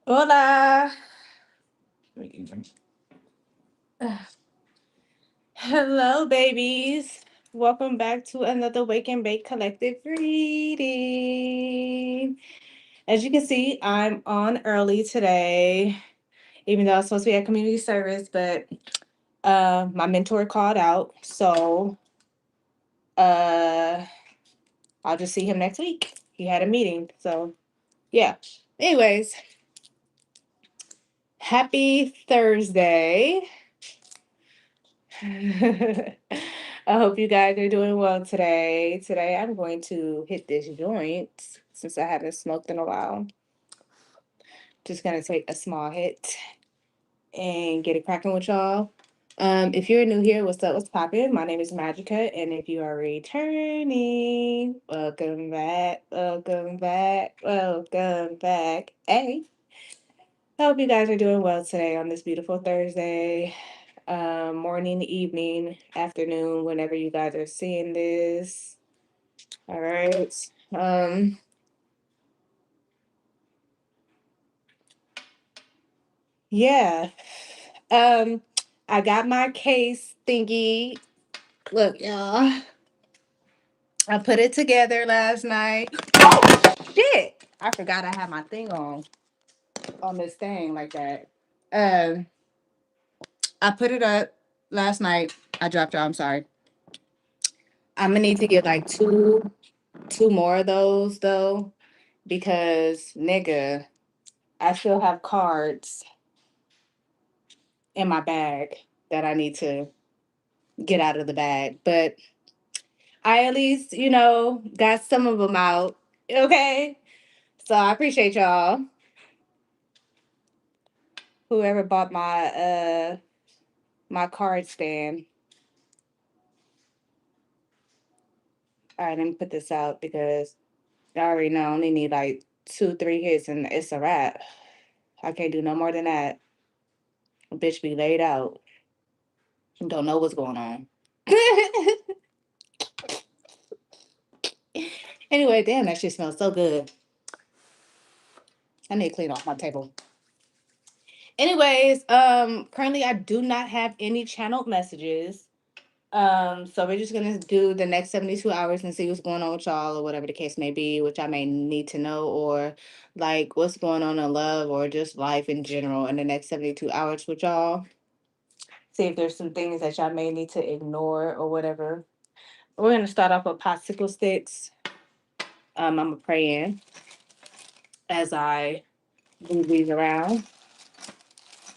Hola. Hello, babies. Welcome back to another Wake and Bake Collective reading. As you can see, I'm on early today, even though I was supposed to be at community service, but my mentor called out. So uh, I'll just see him next week. He had a meeting. So, yeah. Anyways, happy Thursday. I hope you guys are doing well today. Today I'm going to hit this joint since I haven't smoked in a while. Just gonna take a small hit and get it cracking with y'all. If you're new here, what's up? What's poppin'? My name is Magica, and if you are returning, welcome back, welcome back, welcome back. Hey, I hope you guys are doing well today on this beautiful Thursday. Morning, evening, afternoon, whenever you guys are seeing this. All right. Um, yeah. Um, I got my case thingy. Look, y'all. I put it together last night. Oh shit! I forgot I had my thing on this thing like that. Um, I put it up last night. I dropped y'all. I'm sorry. I'm gonna need to get like two more of those though, because nigga, I still have cards in my bag that I need to get out of the bag. But I at least, got some of them out. Okay. So I appreciate y'all. Whoever bought my card stand. All right, let me put this out because I already know I only need like 2, 3 hits and it's a wrap. I can't do no more than that. Bitch be laid out. Don't know what's going on. Anyway, damn, that shit smells so good. I need to clean off my table. Anyways, currently I do not have any channeled messages. So we're just gonna do the next 72 hours and see what's going on with y'all or whatever the case may be, which I may need to know, or like what's going on in love or just life in general in the next 72 hours with y'all. See if there's some things that y'all may need to ignore or whatever. We're gonna start off with popsicle sticks. I'm gonna pray in as I move these around.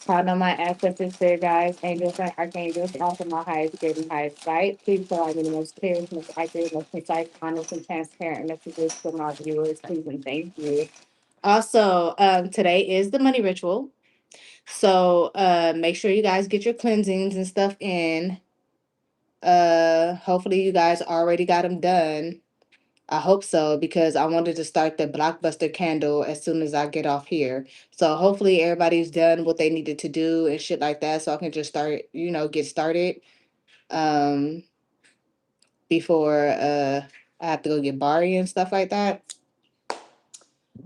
Call on my ancestors, there, guys, angels, and archangels, also my highest good and highest sight. Please provide me the most clear, most accurate, most precise, honest, and transparent messages for my viewers. Please and thank you. Also, today is the money ritual. So make sure you guys get your cleansings and stuff in. Hopefully you guys already got them done. I hope so because I wanted to start the blockbuster candle as soon as I get off here. So hopefully everybody's done what they needed to do and shit like that, so I can just start, get started um before I have to go get Bari and stuff like that.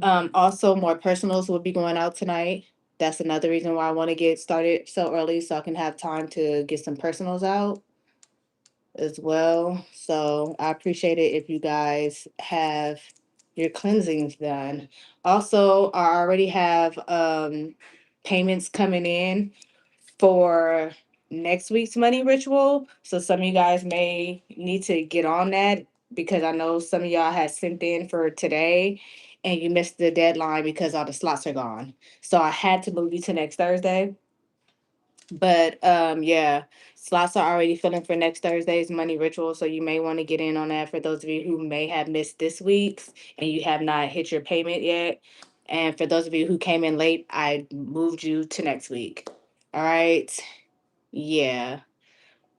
Also more personals will be going out tonight. That's another reason why I want to get started so early so I can have time to get some personals out as well. So I appreciate it if you guys have your cleansings done. Also, I already have payments coming in for next week's money ritual. So some of you guys may need to get on that because I know some of y'all had sent in for today and you missed the deadline because all the slots are gone. So I had to move you to next Thursday. But yeah, slots are already filling for next Thursday's money ritual. So you may want to get in on that for those of you who may have missed this week's and you have not hit your payment yet. And for those of you who came in late, I moved you to next week. All right. Yeah.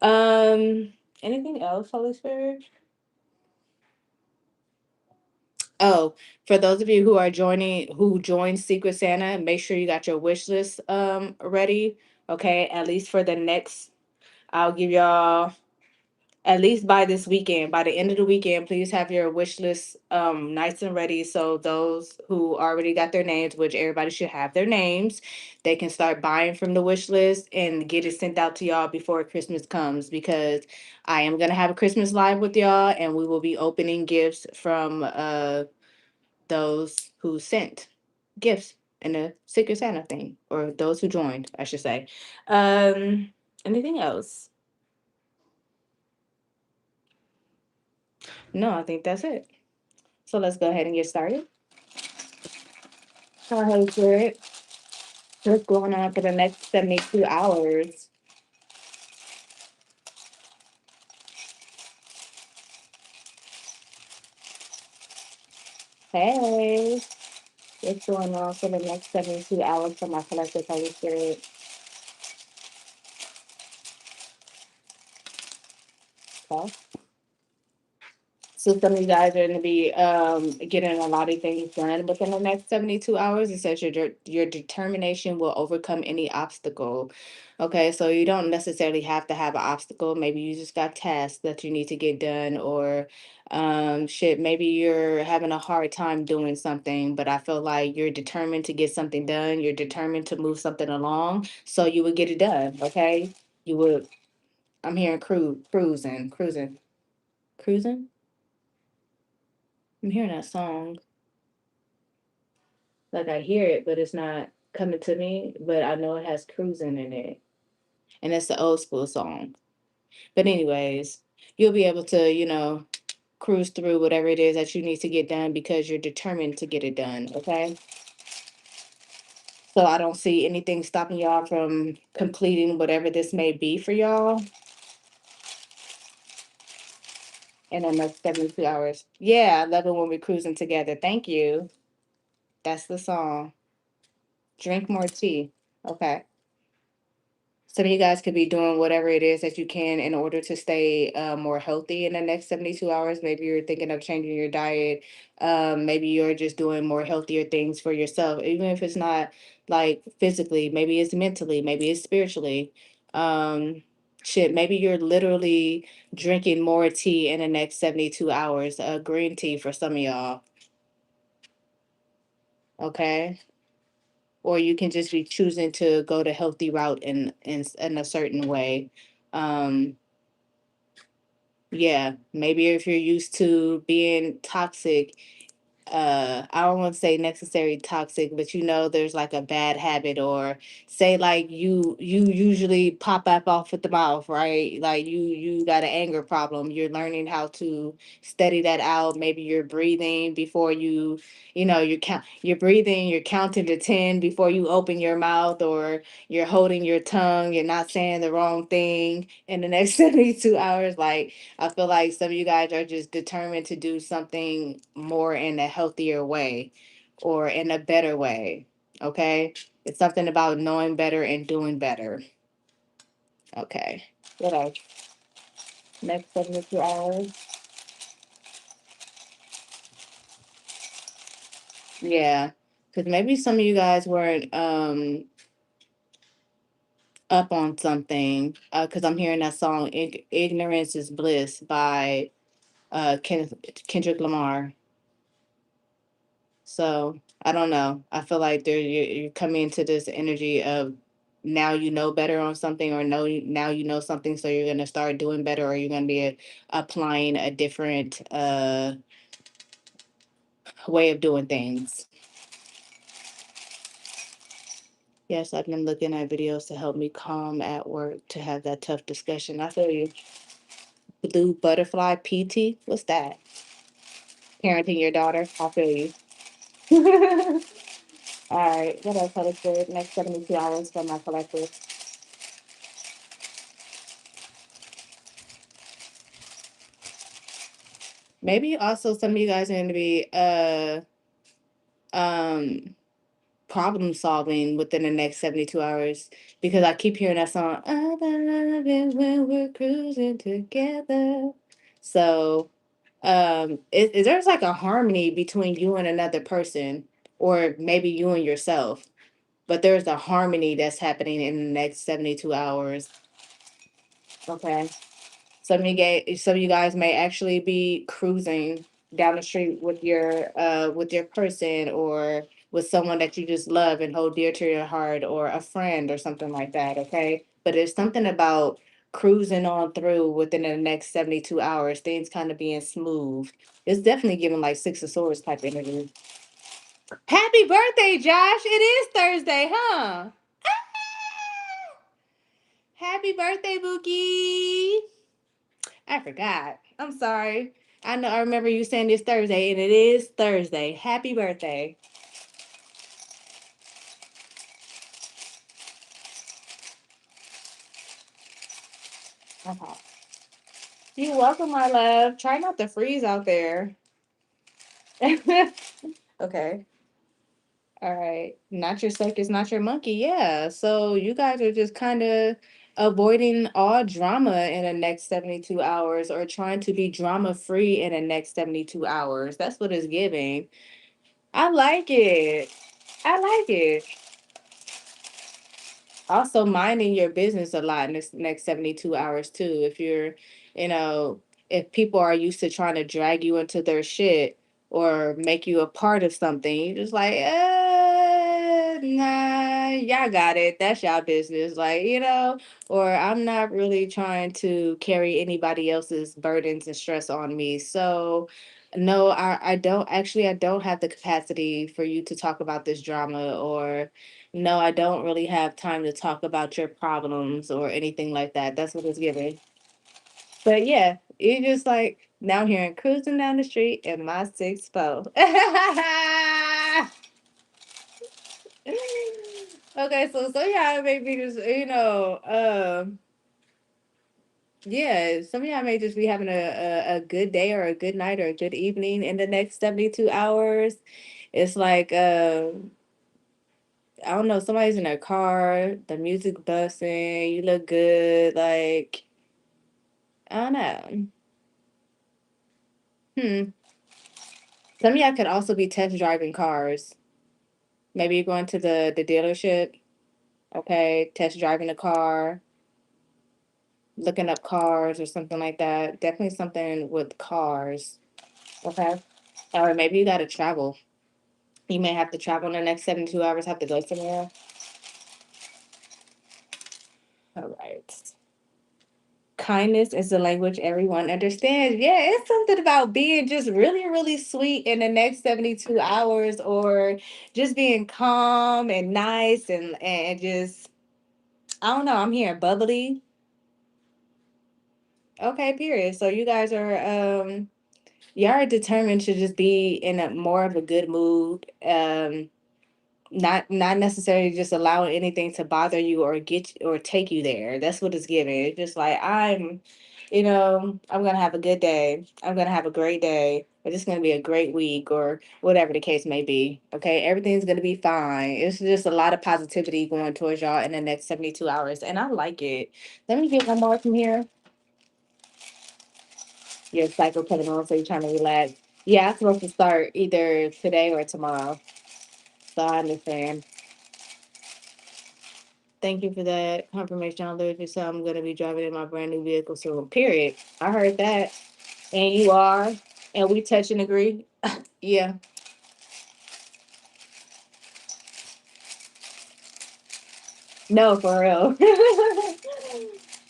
Anything else, Holy Spirit? Oh, for those of you who are who joined Secret Santa, make sure you got your wish list ready. Okay, at least for the next, I'll give y'all At least by this weekend. By the end of the weekend, please have your wish list nice and ready. So those who already got their names, which everybody should have their names, they can start buying from the wish list and get it sent out to y'all before Christmas comes, because I am gonna have a Christmas live with y'all and we will be opening gifts from those who sent gifts in the Secret Santa thing, or those who joined, I should say. Anything else? No, I think that's it. So let's go ahead and get started. All right, Spirit. What's going on for the next 72 hours? Hey, what's going on for the next 72 hours for my collective Holy Spirit? Okay. So some of you guys are going to be getting a lot of things done within the next 72 hours. It says your determination will overcome any obstacle. Okay, so you don't necessarily have to have an obstacle. Maybe you just got tasks that you need to get done, or shit, maybe you're having a hard time doing something, but I feel like you're determined to get something done. You're determined to move something along, so you would get it done. Okay, you would. I'm hearing cruising. I'm hearing that song. Like I hear it, but it's not coming to me. But I know it has cruising in it, and it's the old school song. But anyways, you'll be able to, cruise through whatever it is that you need to get done because you're determined to get it done. Okay. So I don't see anything stopping y'all from completing whatever this may be for y'all in the next 72 hours. Yeah, I love it when we're cruising together. Thank you. That's the song. Drink more tea. Okay. Some of you guys could be doing whatever it is that you can in order to stay more healthy in the next 72 hours. Maybe you're thinking of changing your diet. Maybe you're just doing more healthier things for yourself, even if it's not like physically, maybe it's mentally, maybe it's spiritually. Um, shit, maybe you're literally drinking more tea in the next 72 hours, green tea for some of y'all. Okay. Or you can just be choosing to go the healthy route in a certain way. Um, yeah, maybe if you're used to being toxic, I don't want to say necessarily toxic, but there's like a bad habit, or say like you usually pop up off at the mouth, right? Like you got an anger problem. You're learning how to steady that out. Maybe you're breathing before you're breathing, you're counting to 10 before you open your mouth, or you're holding your tongue, you're not saying the wrong thing in the next 72 hours. Like, I feel like some of you guys are just determined to do something more in a healthier way or in a better way. Okay. It's something about knowing better and doing better. Okay. What else? Next 72 hours. Yeah. Because maybe some of you guys weren't up on something. Because I'm hearing that song, Ignorance is Bliss by Kendrick Lamar. So I don't know. I feel like you're coming into this energy of now you know better on something, or now you know something, so you're gonna start doing better, or you're gonna be applying a different way of doing things. Yes, I've been looking at videos to help me calm at work to have that tough discussion. I feel you. Blue butterfly PT. What's that? Parenting your daughter. I feel you. All right. What else? Holy Spirit? Next 72 hours for my collective. Maybe also some of you guys are going to be um problem solving within the next 72 hours, because I keep hearing that song, I love it when we're cruising together. So there's like a harmony between you and another person, or maybe you and yourself, but there's a harmony that's happening in the next 72 hours. Okay. Some of you guys may actually be cruising down the street with your person, or with someone that you just love and hold dear to your heart, or a friend or something like that, okay? But it's something about cruising on through within the next 72 hours, things kind of being smooth. It's definitely giving like Six of Swords type energy. Happy birthday, Josh. It is Thursday, huh? Happy birthday, Bookie. I forgot. I'm sorry. I know I remember you saying this Thursday, and it is Thursday. Happy birthday. Okay. You're welcome, my love. Try not to freeze out there. Okay. All right. Not your circus, not your monkey. Yeah. So you guys are just kind of avoiding all drama in the next 72 hours, or trying to be drama free in the next 72 hours. That's what it's giving. I like it. I like it. Also minding your business a lot in this next 72 hours too. If you're, you know, if people are used to trying to drag you into their shit or make you a part of something, you're just like, nah, y'all got it. That's y'all business. Like, or I'm not really trying to carry anybody else's burdens and stress on me. So no, I don't have the capacity for you to talk about this drama, or no, I don't really have time to talk about your problems or anything like that. That's what it's giving. But yeah, you just like now here and cruising down the street in my 6'4". Okay, so yeah, maybe just yeah, some of y'all may just be having a good day or a good night or a good evening in the next 72 hours. It's like I don't know, somebody's in their car, the music busting, you look good, like I don't know. Hmm. Some of y'all could also be test driving cars. Maybe you're going to the dealership, okay, test driving a car, looking up cars or something like that. Definitely something with cars, okay? Or maybe you gotta travel. You may have to travel in the next 72 hours, have to go somewhere. All right. Kindness is the language everyone understands. Yeah, it's something about being just really, really sweet in the next 72 hours, or just being calm and nice and just, I don't know, I'm hearing bubbly. Okay, period. So you guys are y'all are determined to just be in a more of a good mood. Not necessarily just allowing anything to bother you or or take you there. That's what it's giving. It's just like I'm gonna have a good day. I'm gonna have a great day. It's just gonna be a great week, or whatever the case may be. Okay, everything's gonna be fine. It's just a lot of positivity going towards y'all in the next 72 hours, and I like it. Let me get one more from here. Your cycle coming on, so you're trying to relax. Yeah, I'm supposed to start either today or tomorrow. So I understand. Thank you for that confirmation. I literally said I'm going to be driving in my brand new vehicle soon. Period. I heard that. And you are. And we touch and agree. Yeah. No, for real.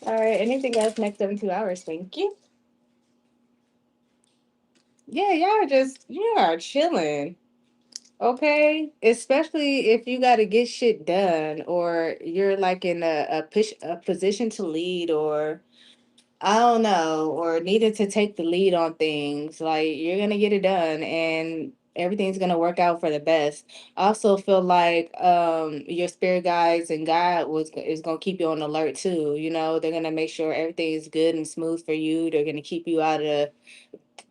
All right. Anything else next 72 hours? Thank you. Yeah, you are chilling. Okay. Especially if you got to get shit done, or you're like in a position to lead, or I don't know, or needed to take the lead on things. Like, you're gonna get it done, and everything's gonna work out for the best. I also feel like your spirit guides and God is gonna keep you on alert too. They're gonna make sure everything is good and smooth for you. They're gonna keep you out of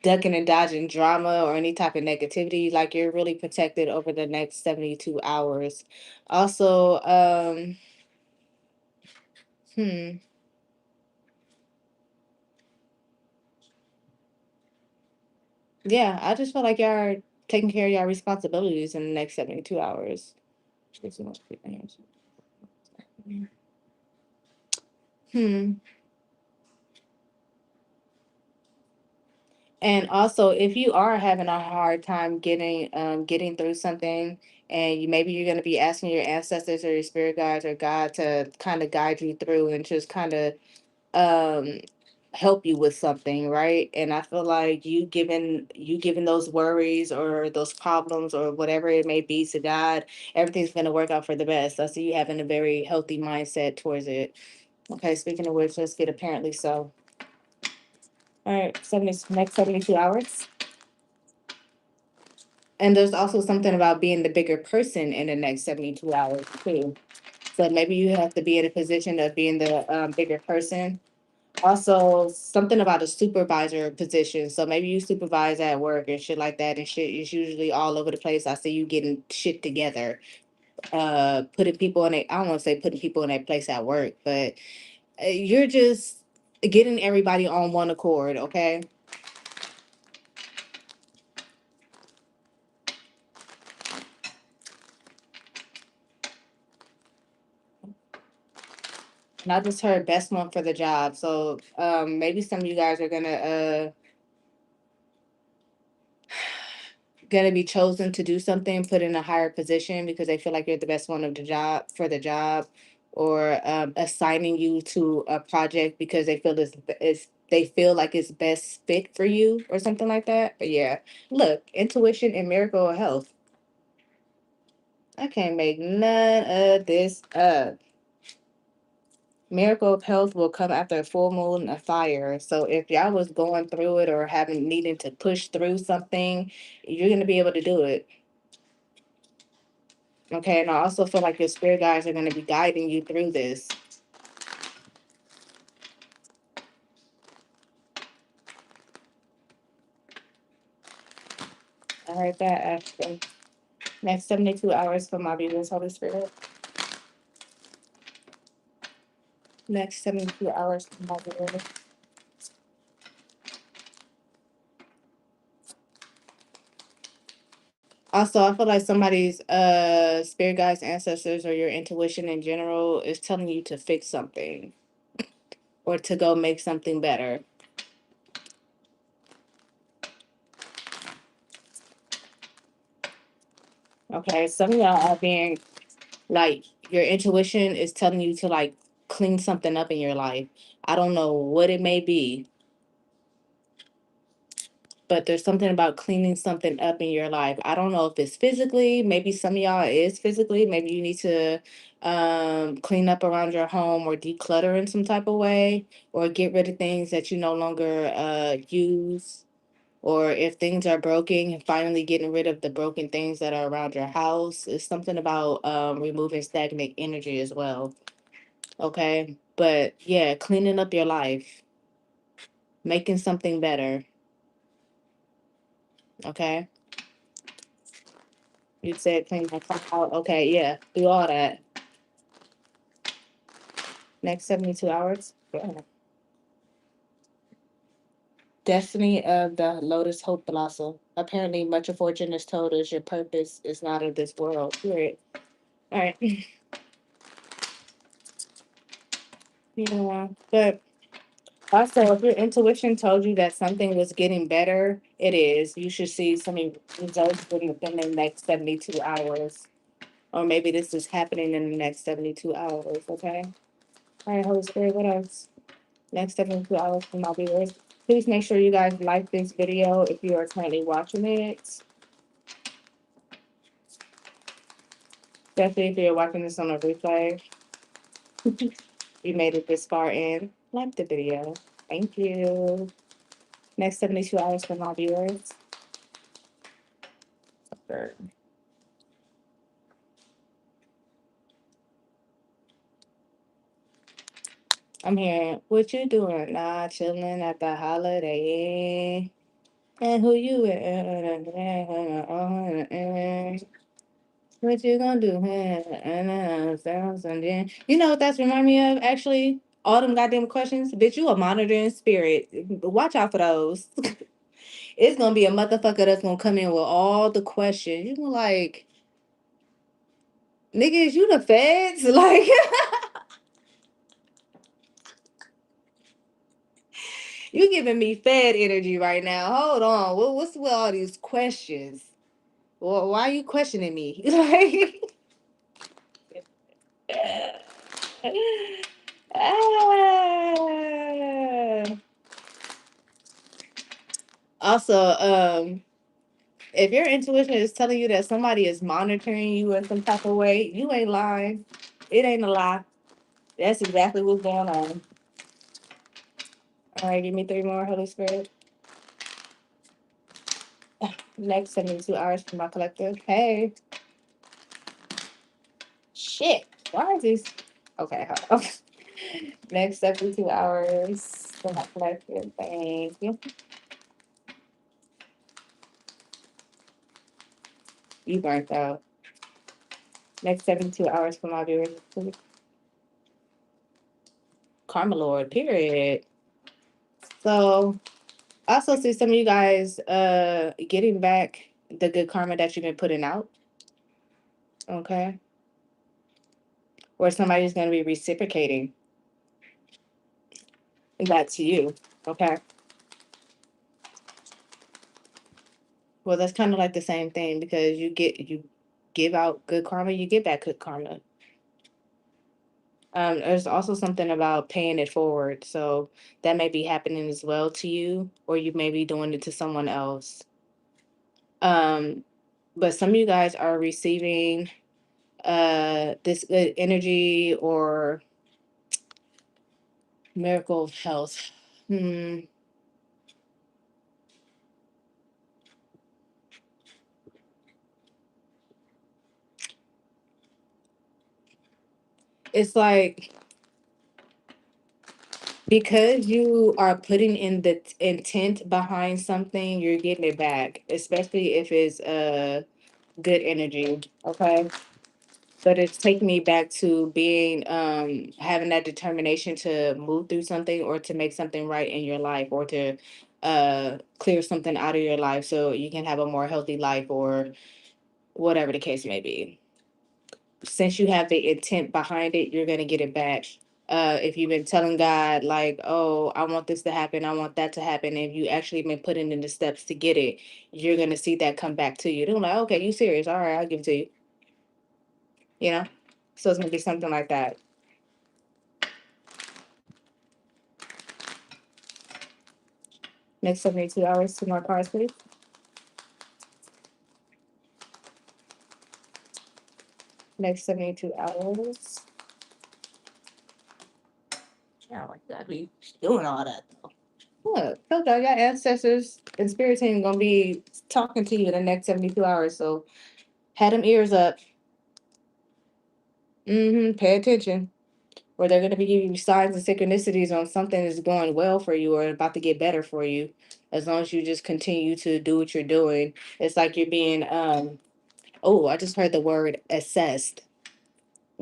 ducking and dodging drama or any type of negativity. Like, you're really protected over the next 72 hours. Also, hmm. Yeah, I just feel like y'all are taking care of y'all responsibilities in the next 72 hours. Hmm. And also, if you are having a hard time getting through something, and maybe you're going to be asking your ancestors or your spirit guides or God to kind of guide you through and just kind of um help you with something, right? And I feel like you giving those worries or those problems or whatever it may be to God, everything's going to work out for the best. I see you having a very healthy mindset towards it. Okay, speaking of which, let's get apparently so. All right, next 72 hours. And there's also something about being the bigger person in the next 72 hours too. So maybe you have to be in a position of being the bigger person. Also, something about a supervisor position. So maybe you supervise at work and shit like that, and shit is usually all over the place. I see you getting shit together, putting people in a. I don't want to say putting people in a place at work, but you're just getting everybody on one accord. Okay. And I just heard best one for the job. So maybe some of you guys are gonna be chosen to do something, put in a higher position because they feel like you're the best one of the job for the job, or assigning you to a project because they feel they feel like it's best fit for you or something like that. But yeah, look, intuition and miracle of health. I can't make none of this up. Miracle of health will come after a full moon of fire. So if y'all was going through it or having needing to push through something, you're gonna be able to do it. Okay, and I also feel like your spirit guides are gonna be guiding you through this. I heard that after next 72 hours for my viewers, Holy Spirit. Next 72 hours for my viewers. Also, I feel like somebody's spirit guides, ancestors, or your intuition in general is telling you to fix something or to go make something better. Okay, some of y'all are being like your intuition is telling you to like clean something up in your life. I don't know what it may be, but there's something about cleaning something up in your life. I don't know if it's physically, maybe some of y'all is physically, maybe you need to clean up around your home or declutter in some type of way or get rid of things that you no longer use, or if things are broken, finally getting rid of the broken things that are around your house. It's something about removing stagnant energy as well. Okay, but yeah, cleaning up your life, making something better. Okay. You said clean my car out. Okay, yeah, do all that. Next 72 hours. Yeah. Destiny of the Lotus Hope Blossom. Apparently, much of fortune is told us your purpose is not of this world. Period. All right. Yeah. But also, if your intuition told you that something was getting better, it is. You should see some results within the next 72 hours. Or maybe this is happening in the next 72 hours. Okay. All right, Holy Spirit, what else? Next 72 hours from my viewers. Please make sure you guys like this video if you are currently watching it. Especially if you're watching this on a replay. You made it this far in. Like the video. Thank you. Next 72 hours from my viewers. Sure. I'm here. What you doing? Nah, chilling at the holiday. And who you with? What you gonna do? And then you know what that's remind me of actually? All them goddamn questions. Bitch, you a monitoring spirit. Watch out for those. It's gonna be a motherfucker that's gonna come in with all the questions. You gonna like, nigga, is you the feds? Like You giving me fed energy right now. Hold on. What's with all these questions? Well, why are you questioning me? Ah. Also, if your intuition is telling you that somebody is monitoring you in some type of way, you ain't lying. It ain't a lie. That's exactly what's going on. All right, give me 3 more, Holy Spirit. Next 72 hours for my collective. Hey, shit. Why is this? Okay, hold on. Next 72 hours for my collective. Thank you. You burnt out. Next 72 hours for my viewers. Karma Lord, period. So I also see some of you guys getting back the good karma that you've been putting out. Okay. Or somebody's gonna be reciprocating that to you. Okay. Well, that's kind of like the same thing because you give out good karma, you get back good karma. There's also something about paying it forward. So that may be happening as well to you, or you may be doing it to someone else. Um, but some of you guys are receiving this good energy or miracle of health. Hmm. It's like because you are putting in the intent behind something, you're getting it back, especially if it's good energy. Okay. But it's taking me back to being having that determination to move through something or to make something right in your life or to clear something out of your life so you can have a more healthy life or whatever the case may be. Since you have the intent behind it, you're gonna get it back. If you've been telling God like, "Oh, I want this to happen, I want that to happen," if you actually been putting in the steps to get it, you're gonna see that come back to you. They're like, "Okay, you serious? All right, I'll give it to you." You know, so it's gonna be something like that. Next 72 hours, 2 more cards, please. Next 72 hours. Yeah, like that be doing all that. Look, told y'all, your ancestors and spirit team gonna be talking to you in the next 72 hours. So had them ears up. Pay attention. Or they're gonna be giving you signs and synchronicities on something is going well for you or about to get better for you. As long as you just continue to do what you're doing. It's like you're being oh, I just heard the word assessed.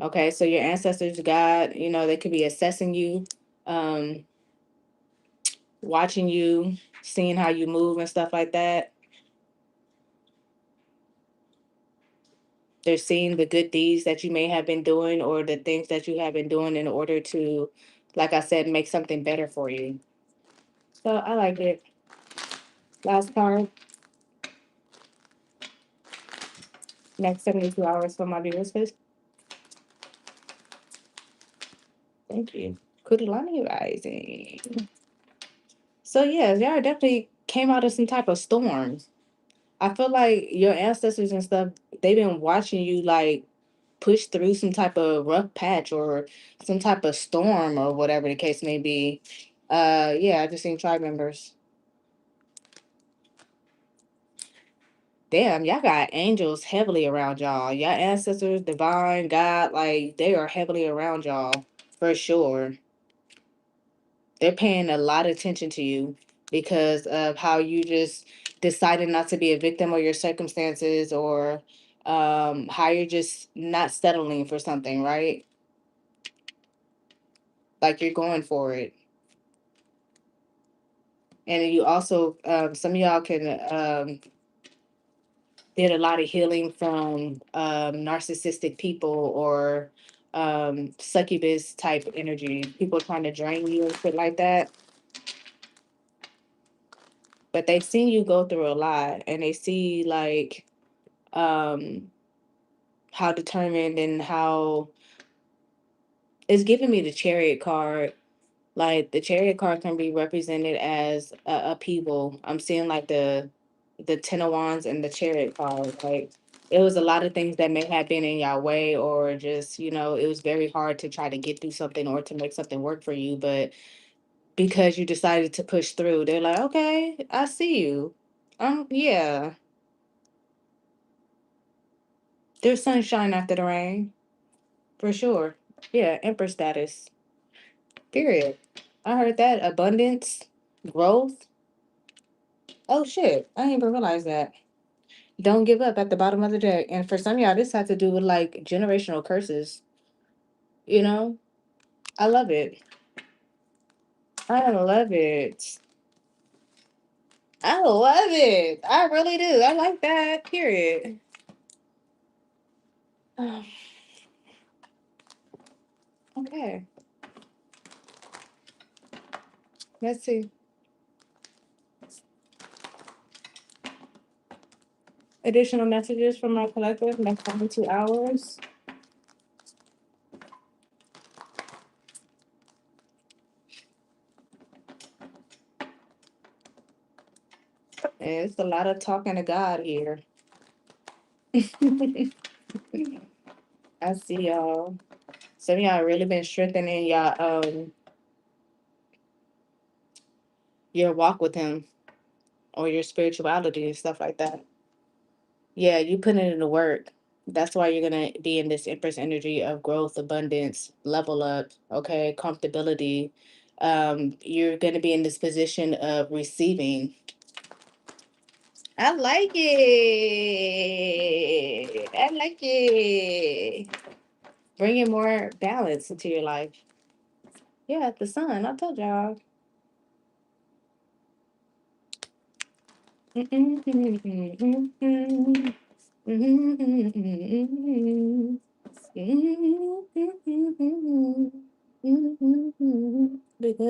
Okay, so your ancestors, God, they could be assessing you, um, watching you, seeing how you move and stuff like that. They're seeing the good deeds that you may have been doing or the things that you have been doing in order to, like I said, make something better for you. So I like it. Last card. Next 72 hours for my viewers, please. Thank you. Kundalini rising. So yeah, y'all definitely came out of some type of storm. I feel like your ancestors and stuff, they've been watching you like push through some type of rough patch or some type of storm or whatever the case may be. Yeah, I just seen tribe members. Damn, y'all got angels heavily around y'all. Y'all ancestors, divine, God, like they are heavily around y'all for sure. They're paying a lot of attention to you because of how you just decided not to be a victim of your circumstances or how you're just not settling for something, right? Like you're going for it. And you also, some of y'all can did a lot of healing from narcissistic people or succubus type energy, people trying to drain you and shit like that. but they've seen you go through a lot, and they see like um how determined and how it's giving me the chariot card. Like the chariot card can be represented as a upheaval. I'm seeing like the ten of wands and the chariot card. Like it was a lot of things that may have been in your way, or just, it was very hard to try to get through something or to make something work for you. But because you decided to push through, they're like, okay, I see you. Yeah, there's sunshine after the rain for sure. Yeah, emperor status. Period. I heard that abundance, growth. Oh shit, I didn't even realize that. Don't give up at the bottom of the deck. And for some of y'all, this has to do with like generational curses. You know, I love it. I love it. I love it. I really do. I like that. Period. Okay, let's see. Additional messages from my collective next 2 hours. It's a lot of talking to God here. I see y'all. Some of y'all really been strengthening your walk with him or your spirituality and stuff like that. Yeah, you putting it into work. That's why you're gonna be in this Empress energy of growth, abundance, level up, okay, comfortability. You're gonna be in this position of receiving. I like it. I like it. Bringing more balance into your life. Yeah, the sun. I told y'all. Because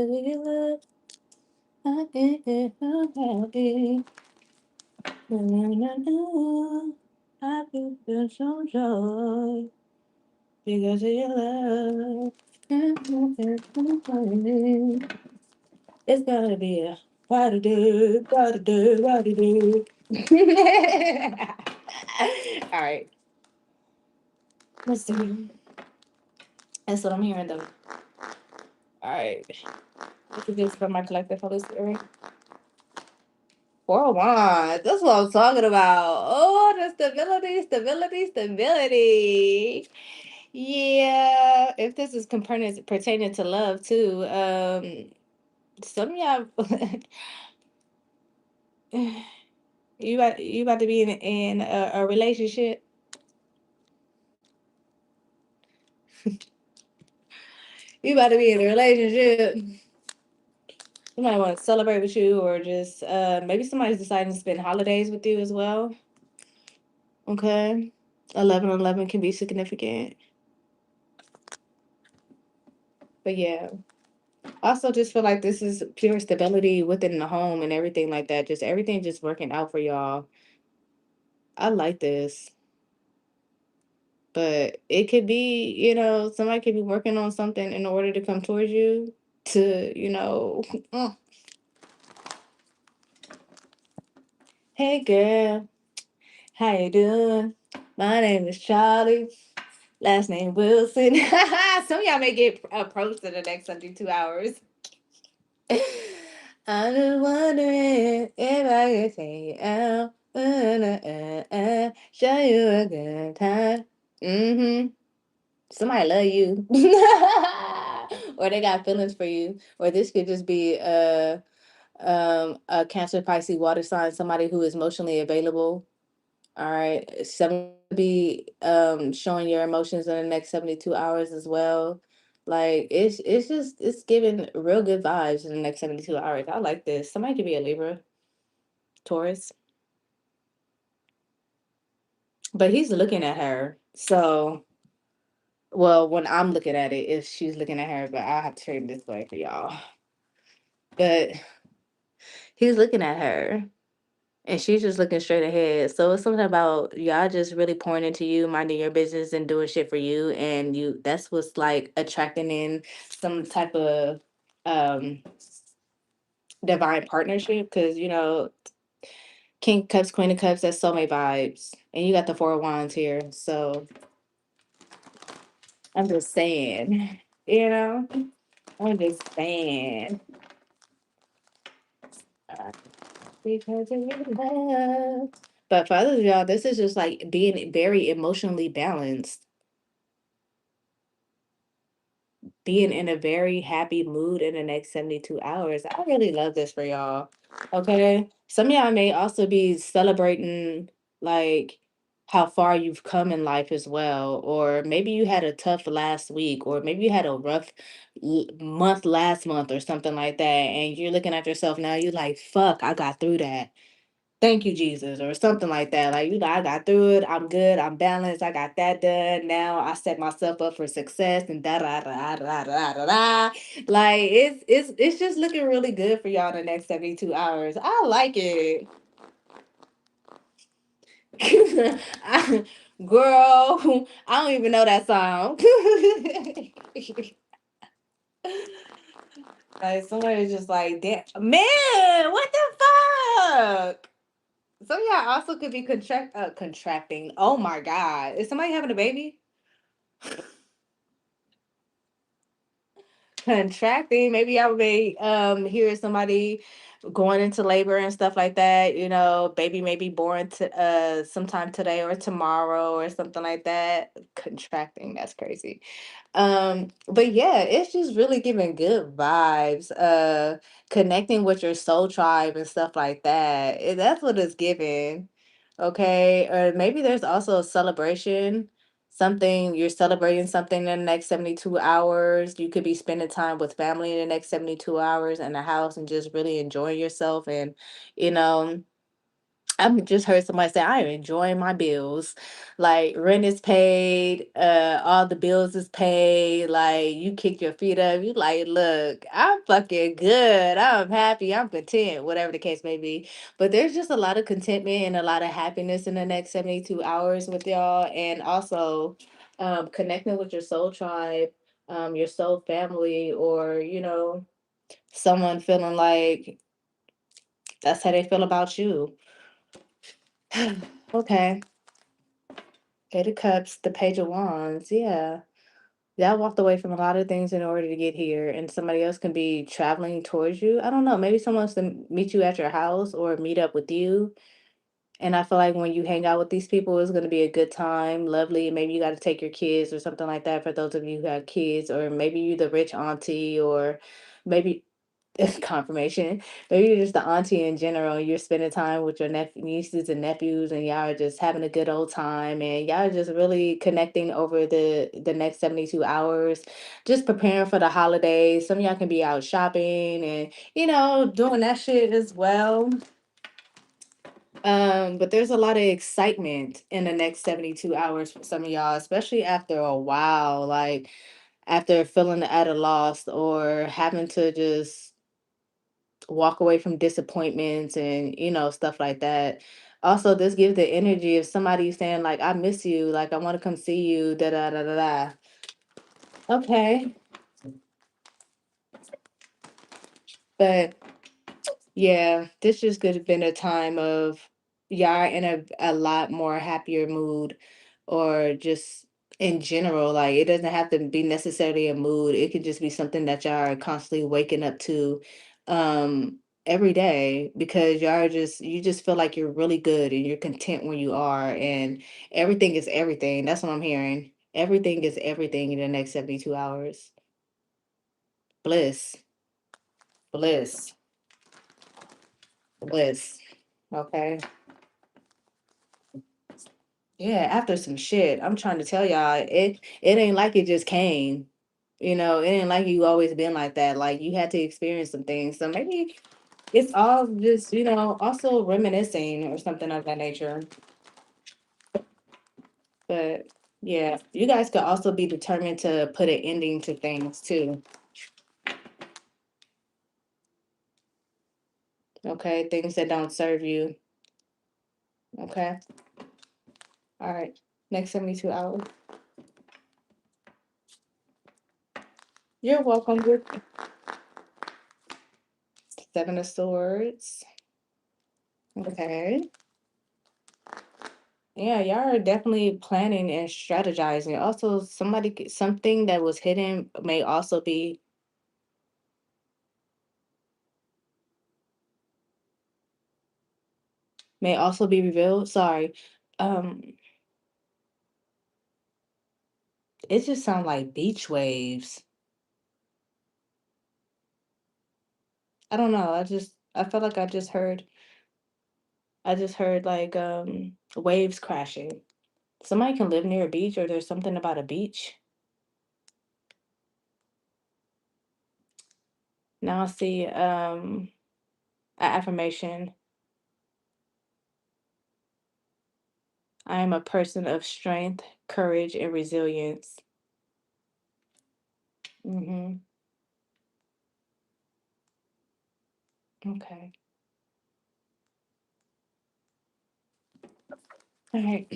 of your love, I can't help happy. I feel so joy because of your love. It's gonna be a party do, party do, party do. All right, let's see. That's what I'm hearing though. All right, this is this for my collective Holy Spirit. 4 of Wands. That's what I'm talking about. Oh, the stability, stability, stability. Yeah, if this is pertaining to love too, some of y'all, you about to be in a relationship. You about to be in a relationship. Somebody want to celebrate with you, or just maybe somebody's deciding to spend holidays with you as well. Okay, 11/11 can be significant, but yeah. Also, just feel like this is pure stability within the home and everything like that. Just everything just working out for y'all. I like this. But it could be, somebody could be working on something in order to come towards you to, hey girl, how you doing? My name is Charlie. Last name Wilson. Some of y'all may get approached in the next 2 hours. I'm just wondering if I could take you out. Show you a good time. Mm-hmm. Somebody love you. Or they got feelings for you. Or this could just be a Cancer, Pisces, water sign, somebody who is emotionally available. All right. Some be showing your emotions in the next 72 hours as well. Like it's giving real good vibes in the next 72 hours. I like this. Somebody could be a Libra, Taurus. But he's looking at her. So, well, when I'm looking at it, if she's looking at her, but I have to frame this way for y'all. But He's looking at her. And she's just looking straight ahead. So it's something about y'all just really pouring into you, minding your business and doing shit for you. And you that's what's like attracting in some type of um divine partnership. Cause King of Cups, Queen of Cups, that's soulmate vibes. And you got the Four of Wands here. So I'm just saying, you know, I'm just saying. Because of your love. But for others of y'all, this is just like being very emotionally balanced, being in a very happy mood in the next 72 hours. I really love this for y'all. Okay. Some of y'all may also be celebrating like how far you've come in life as well. Or maybe you had a tough last week, or maybe you had a rough month last month or something like that. And you're looking at yourself now, you're like, fuck, I got through that. Thank you, Jesus, or something like that. Like, I got through it. I'm good. I'm balanced. I got that done. Now I set myself up for success and da da da da da da da. Like, it's just looking really good for y'all in the next 72 hours. I like it. Girl, I don't even know that song. Like, somebody's just like, damn, man, what the fuck? Some of y'all also could be contracting. Oh my God. Is somebody having a baby? Contracting. Maybe I may hear somebody going into labor and stuff like that. Baby may be born to sometime today or tomorrow or something like that. Contracting, that's crazy. But yeah, it's just really giving good vibes. Connecting with your soul tribe and stuff like that. That's what it's giving. Okay. Or maybe there's also a celebration, something you're celebrating something in the next 72 hours. You could be spending time with family in the next 72 hours in the house and just really enjoying yourself. And, you know, I've just heard somebody say, I am enjoying my bills. Like rent is paid, all the bills is paid. Like you kick your feet up. You like, look, I'm fucking good. I'm happy. I'm content, whatever the case may be. But there's just a lot of contentment and a lot of happiness in the next 72 hours with y'all. And also connecting with your soul tribe, your soul family, or, someone feeling like that's how they feel about you. Okay. Eight of Cups, the Page of Wands. Yeah. Y'all walked away from a lot of things in order to get here, and somebody else can be traveling towards you. I don't know. Maybe someone wants to meet you at your house or meet up with you. And I feel like when you hang out with these people, it's going to be a good time, lovely. Maybe you got to take your kids or something like that for those of you who have kids, or maybe you the rich auntie, or maybe confirmation. Maybe you're just the auntie in general. You're spending time with your nieces and nephews, and y'all are just having a good old time, and y'all are just really connecting over the next 72 hours, just preparing for the holidays. Some of y'all can be out shopping and doing that shit as well. But there's a lot of excitement in the next 72 hours for some of y'all, especially after a while, like after feeling at a loss or having to just walk away from disappointments and stuff like that. Also, this gives the energy of somebody saying like, I miss you, like I want to come see you, da da da da da. Okay. But yeah, this just could have been a time of y'all in a lot more happier mood, or just in general. Like it doesn't have to be necessarily a mood. It could just be something that y'all are constantly waking up to every day, because you just feel like you're really good and you're content where you are, and everything is everything. That's what I'm hearing. Everything is everything in the next 72 hours. Bliss, bliss, bliss. Okay. Yeah, after some shit, I'm trying to tell y'all, it ain't like it just came. It ain't like you always been like that. Like you had to experience some things. So maybe it's all just, also reminiscing or something of that nature. But yeah, you guys could also be determined to put an ending to things too. Okay, things that don't serve you. Okay. All right. Next 72 hours. You're welcome. Good. Seven of Swords. Okay. Yeah, y'all are definitely planning and strategizing. Also, something that was hidden may also be revealed. Sorry. Um, it just sounds like beach waves. I don't know. I felt like I just heard like waves crashing. Somebody can live near a beach or there's something about a beach. Now I see a affirmation. I am a person of strength, courage, and resilience. Mm-hmm. Okay. All right.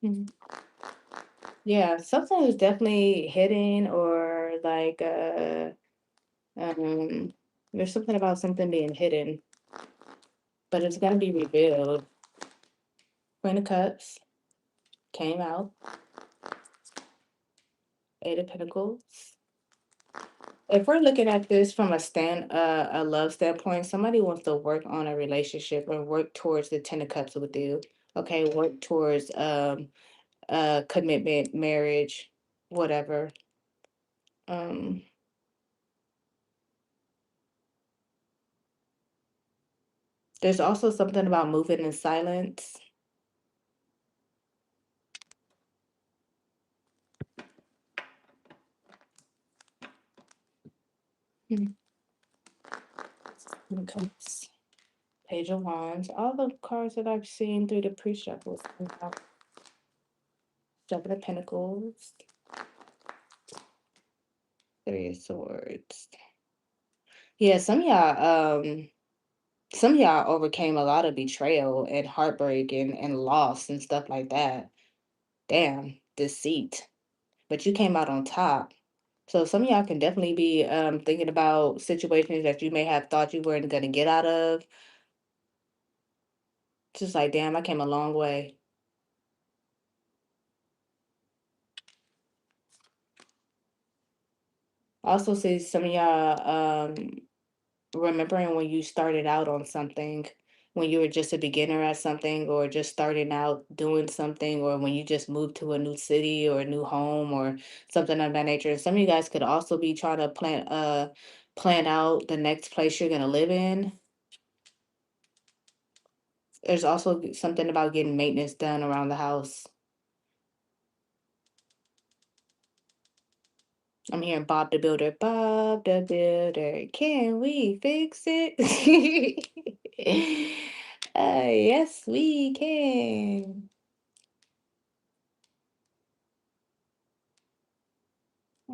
Mhm. Yeah, something is definitely hidden or like um there's something about something being hidden, but it's gonna be revealed. Queen of Cups came out, Eight of Pentacles. If we're looking at this from a love standpoint, somebody wants to work on a relationship or work towards the Ten of Cups with you. Okay, work towards commitment, marriage, whatever. Um, there's also something about moving in silence. Hmm, okay. Page of Wands. All the cards that I've seen through the pre-shuffles. Seven of Pentacles. Three of Swords. Yeah, some of y'all overcame a lot of betrayal and heartbreak and loss and stuff like that. Damn, deceit. But you came out on top. So some of y'all can definitely be thinking about situations that you may have thought you weren't gonna get out of. Just like, damn, I came a long way. Also see some of y'all remembering when you started out on something, when you were just a beginner at something, or just starting out doing something, or when you just moved to a new city or a new home or something of that nature. And some of you guys could also be trying to plan out the next place you're gonna live in. There's also something about getting maintenance done around the house. I'm hearing Bob the Builder. Bob the Builder, can we fix it? Yes, we can.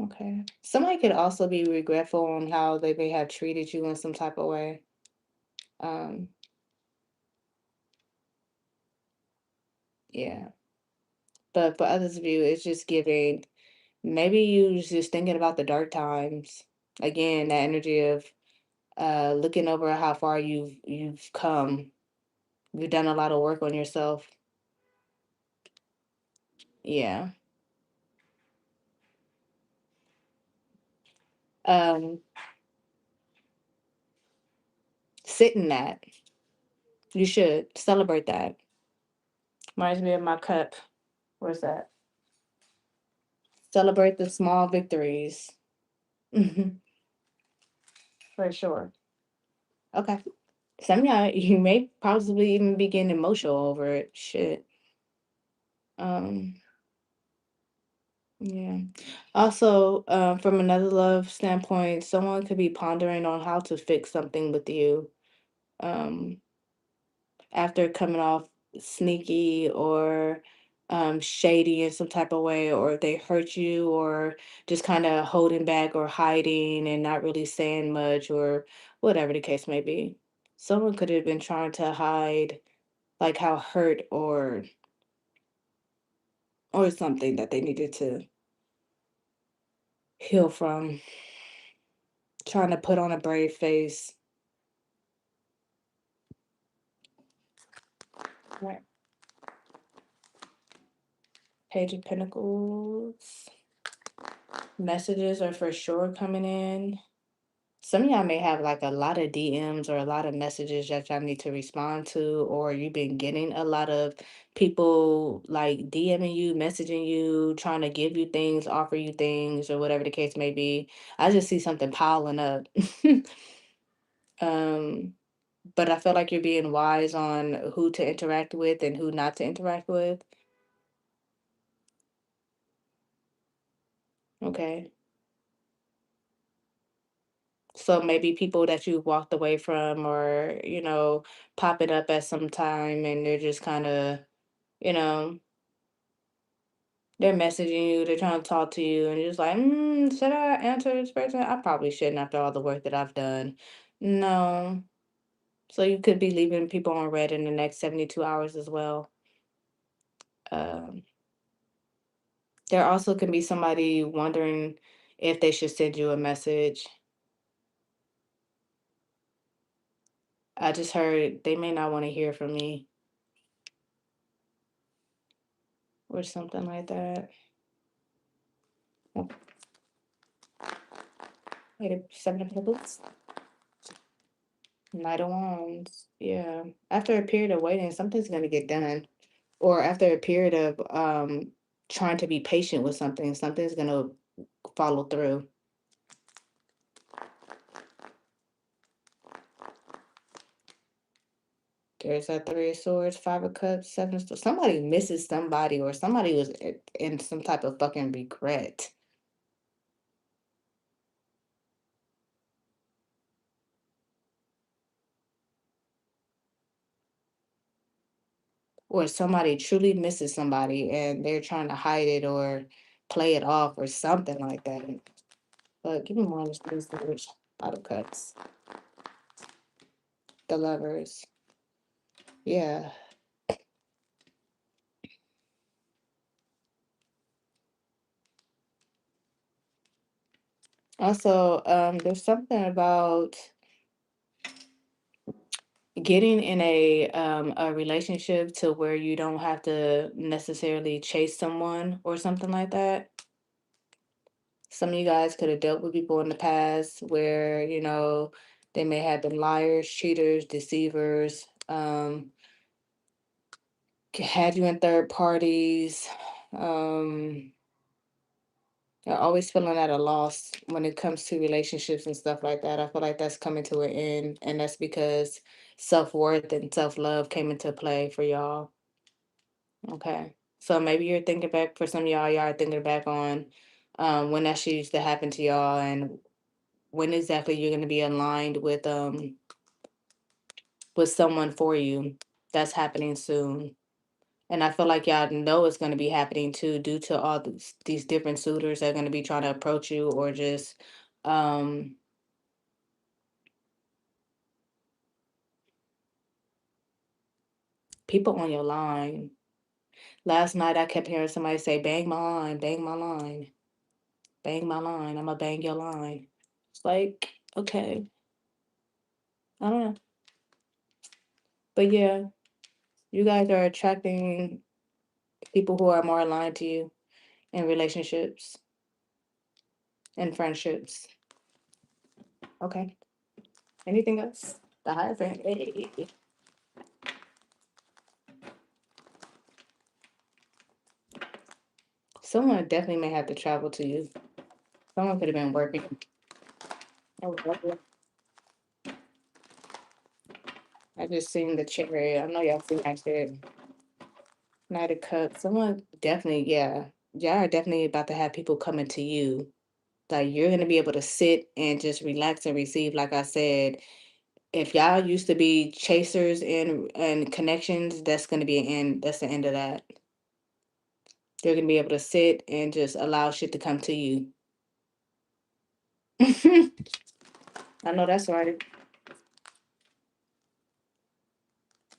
Okay. Somebody could also be regretful on how they may have treated you in some type of way. Um, yeah. But for others of you, it's just giving. Maybe you was just thinking about the dark times. Again, that energy of looking over how far you've come. You've done a lot of work on yourself. Yeah. Um, sit in that. You should celebrate that. Reminds me of my cup. Where's that? Celebrate the small victories. For sure. Okay. Some of y'all, you may possibly even be getting emotional over it. Shit. Um, yeah. Also, from another love standpoint, someone could be pondering on how to fix something with you. Um, after coming off sneaky or shady in some type of way, or if they hurt you, or just kind of holding back or hiding and not really saying much, or whatever the case may be. Someone could have been trying to hide like how hurt or something that they needed to heal from, trying to put on a brave face. Right. Page of Pentacles. Messages are for sure coming in. Some of y'all may have like a lot of DMs or a lot of messages that y'all need to respond to, or you've been getting a lot of people like DMing you, messaging you, trying to give you things, offer you things, or whatever the case may be. I just see something piling up. um, but I feel like you're being wise on who to interact with and who not to interact with. Okay. So maybe people that you've walked away from, or, popping up at some time, and they're just kind of, you know, they're messaging you, they're trying to talk to you, and you're just like, should I answer this person? I probably shouldn't after all the work that I've done. No. So you could be leaving people on red in the next 72 hours as well. Um, there also can be somebody wondering if they should send you a message. I just heard they may not want to hear from me or something like that. Oh, wait, Seven of Pentacles, Knight of Wands. Yeah. After a period of waiting, something's gonna get done. Or after a period of trying to be patient with something, something's gonna follow through. There's that Three of Swords, Five of Cups, Seven of Swords. Somebody misses somebody, or somebody was in some type of fucking regret. Or somebody truly misses somebody and they're trying to hide it or play it off or something like that. But give me more on this Three of Swords, Five of Cups, the Lovers. Yeah. Also, there's something about getting in a relationship to where you don't have to necessarily chase someone or something like that. Some of you guys could have dealt with people in the past where, they may have been liars, cheaters, deceivers, had you in third parties. um you're always feeling at a loss when it comes to relationships and stuff like that. I feel like that's coming to an end, and that's because self-worth and self-love came into play for y'all. Okay. So maybe you're thinking back, for some of y'all are thinking back on when that shit used to happen to y'all, and when exactly you're gonna be aligned with someone for you. That's happening soon. And I feel like y'all know it's gonna be happening too, due to all these different suitors that are gonna be trying to approach you, or just um people on your line. Last night I kept hearing somebody say, bang my line, bang my line, bang my line, I'ma bang your line. It's like, okay, I don't know. But yeah, you guys are attracting people who are more aligned to you in relationships and friendships. Okay. Anything else? The Hierophant. Hey. Someone definitely may have to travel to you. Someone could have been working. Oh, lovely. I just seen the cherry. I know y'all seen that shit. Knight of Cups. Someone definitely, yeah. Y'all are definitely about to have people coming to you. Like, you're gonna be able to sit and just relax and receive. Like I said, if y'all used to be chasers and connections, that's gonna be an end. That's the end of that. You're gonna be able to sit and just allow shit to come to you. I know that's right.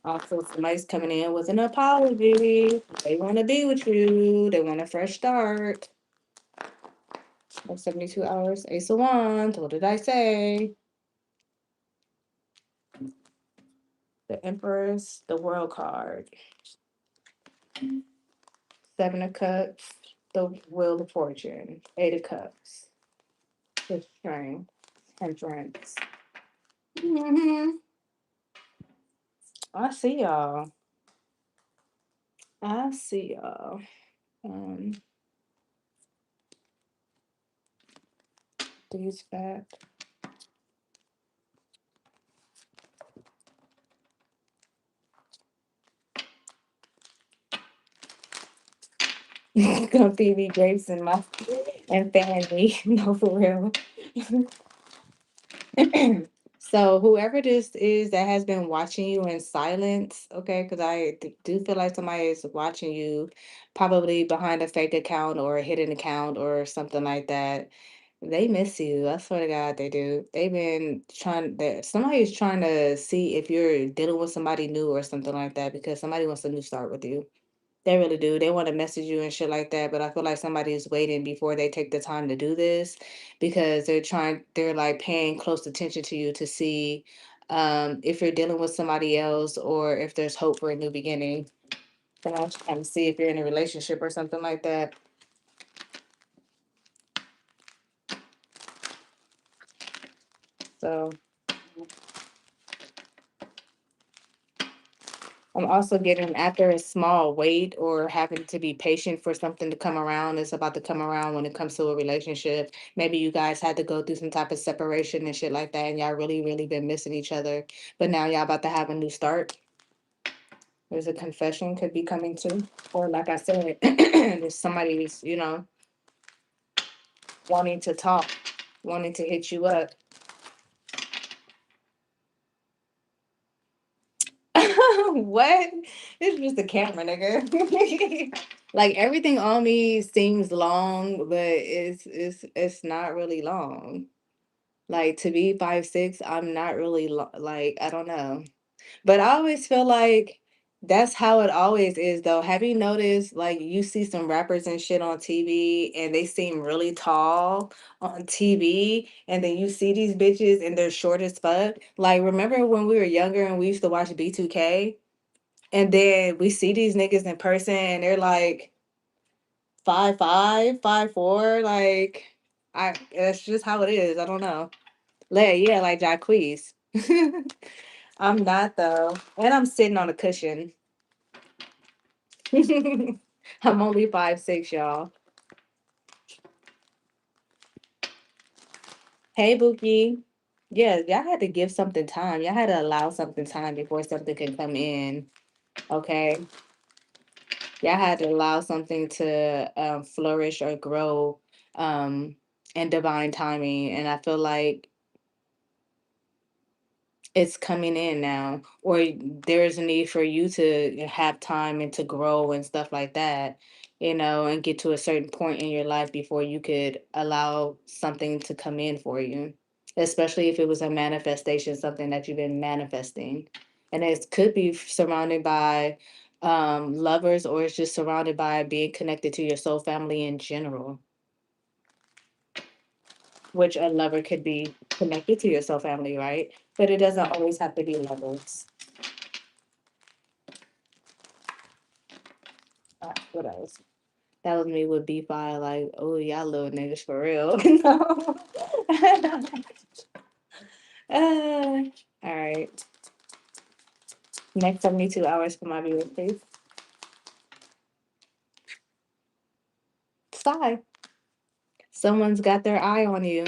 Also, somebody's coming in with an apology. They want to be with you. They want a fresh start. 72 hours. Ace of Wands. What did I say? The Empress. The World card. Seven of Cups. The Wheel of Fortune. Eight of Cups. The Strength. Temperance. I see y'all. I see y'all. Um, these back. Gonna feed me grapes in my and fan me. No, for real. So whoever this is that has been watching you in silence, okay, because do feel like somebody is watching you, probably behind a fake account or a hidden account or something like that. They miss you. I swear to God, they do. They've been trying that somebody is trying to see if you're dealing with somebody new or something like that because somebody wants a new start with you. They really do. They want to message you and shit like that, but I feel like somebody is waiting before they take the time to do this because they're like paying close attention to you to see if you're dealing with somebody else or if there's hope for a new beginning. Then I'm trying to see if you're in a relationship or something like that. So I'm also getting after a small wait or having to be patient for something to come around. It's about to come around when it comes to a relationship. Maybe you guys had to go through some type of separation and shit like that, and y'all really, really been missing each other. But now y'all about to have a new start. There's a confession could be coming too. Or like I said, there's somebody's, wanting to talk, wanting to hit you up. What? It's just a camera, nigga. Like everything on me seems long, but it's not really long. Like to be 5'6", I'm not really like I don't know. But I always feel like that's how it always is though. Have you noticed like you see some rappers and shit on TV and they seem really tall on TV and then you see these bitches and they're short as fuck? Like remember when we were younger and we used to watch B2K and then we see these niggas in person and they're like 5'5", 5'4", like I that's just how it is. I don't know. Yeah, like Jacquees. I'm not though. And I'm sitting on a cushion. I'm only 5'6", y'all. Hey Bookie. Yeah, y'all had to give something time. Y'all had to allow something time before something could come in. Okay. Y'all had to allow something to flourish or grow um in divine timing. And I feel like it's coming in now, or there is a need for you to have time and to grow and stuff like that, and get to a certain point in your life before you could allow something to come in for you, especially if it was a manifestation, something that you've been manifesting. And it could be surrounded by lovers, or it's just surrounded by being connected to your soul family in general, which a lover could be connected to your soul family, right? But it doesn't always have to be lovers. What else? That was me with B5, like, oh, y'all little niggas for real. No. All right. Next 72 hours for my viewers, please. Sigh. Someone's got their eye on you,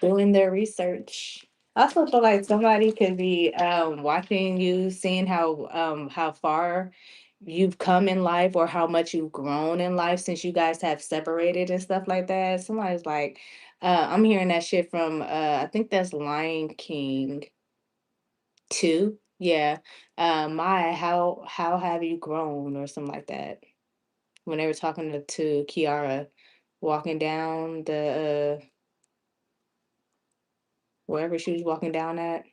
doing their research. I also feel like somebody could be watching you, seeing how far you've come in life or how much you've grown in life since you guys have separated and stuff like that. Somebody's like, I'm hearing that shit from I think that's Lion King 2. Yeah. My how have you grown or something like that. when they were talking to Kiara, walking down the wherever she was walking down at.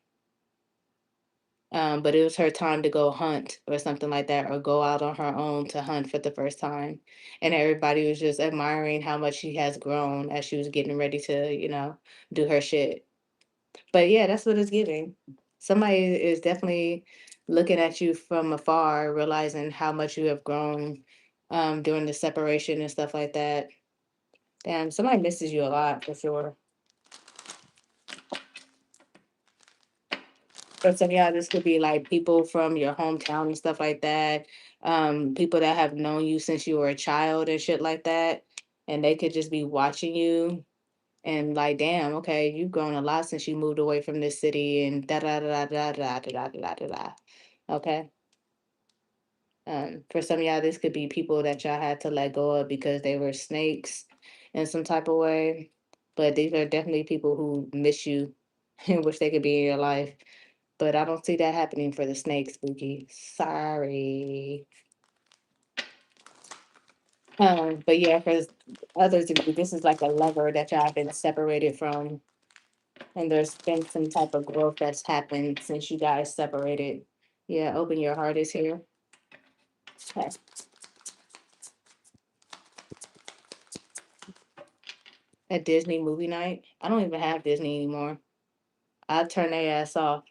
But it was her time to go hunt or something like that, or go out on her own to hunt for the first time. And everybody was just admiring how much she has grown as she was getting ready to, do her shit. But yeah, that's what it's giving. Somebody is definitely looking at you from afar, realizing how much you have grown during the separation and stuff like that. Damn, somebody misses you a lot for sure. For some of y'all, this could be like people from your hometown and stuff like that. People that have known you since you were a child and shit like that. And they could just be watching you and like, damn, okay, you've grown a lot since you moved away from this city and da da da da da da da da da da. Okay. For some of y'all, this could be people that y'all had to let go of because they were snakes in some type of way. But these are definitely people who miss you and wish they could be in your life. But I don't see that happening for the snake, Spooky. Sorry. But yeah, for others of you, this is like a lover that y'all have been separated from, and there's been some type of growth that's happened since you guys separated. Yeah, open your heart is here. Okay. A Disney movie night. I don't even have Disney anymore. I turn their ass off.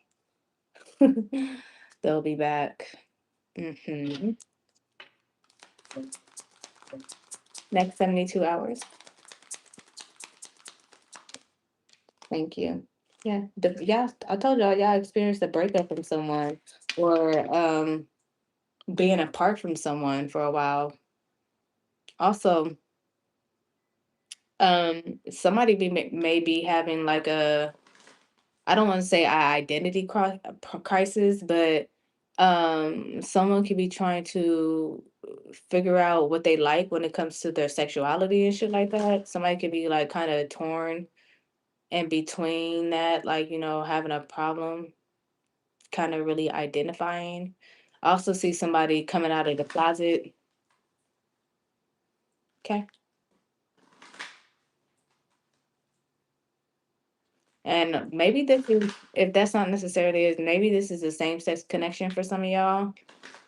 They'll be back. hmm Next 72 hours. Thank you. Yeah, yeah. I told y'all experienced a breakup from someone, or being apart from someone for a while. Also, somebody may be having like a, I don't want to say a identity crisis, but someone could be trying to figure out what they like when it comes to their sexuality and shit like that. Somebody could be like kind of torn in between that, like, having a problem kind of really identifying. I also see somebody coming out of the closet. Okay. And maybe this is, if that's not necessarily it, maybe this is the same sex connection for some of y'all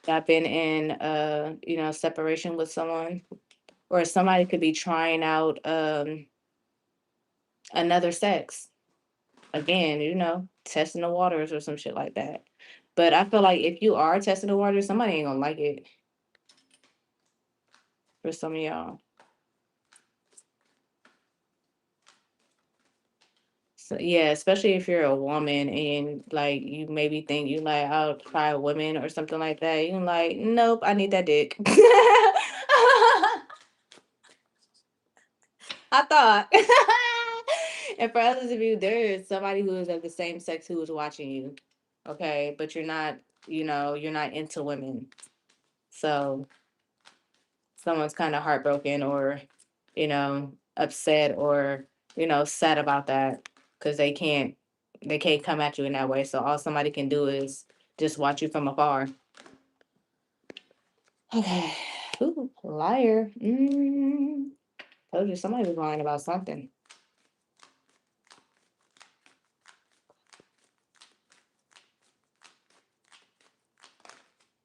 that been in separation with someone. Or somebody could be trying out another sex. Again, testing the waters or some shit like that. But I feel like if you are testing the waters, somebody ain't gonna like it for some of y'all. So yeah, especially if you're a woman and like you maybe think you like, I'll try women or something like that. You're like, nope, I need that dick. I thought. And for others of you, there is somebody who is of the same sex who is watching you. Okay, but you're not into women. So someone's kind of heartbroken or, upset or, sad about that because they can't come at you in that way. So all somebody can do is just watch you from afar. Okay. Ooh, liar. Told you somebody was lying about something.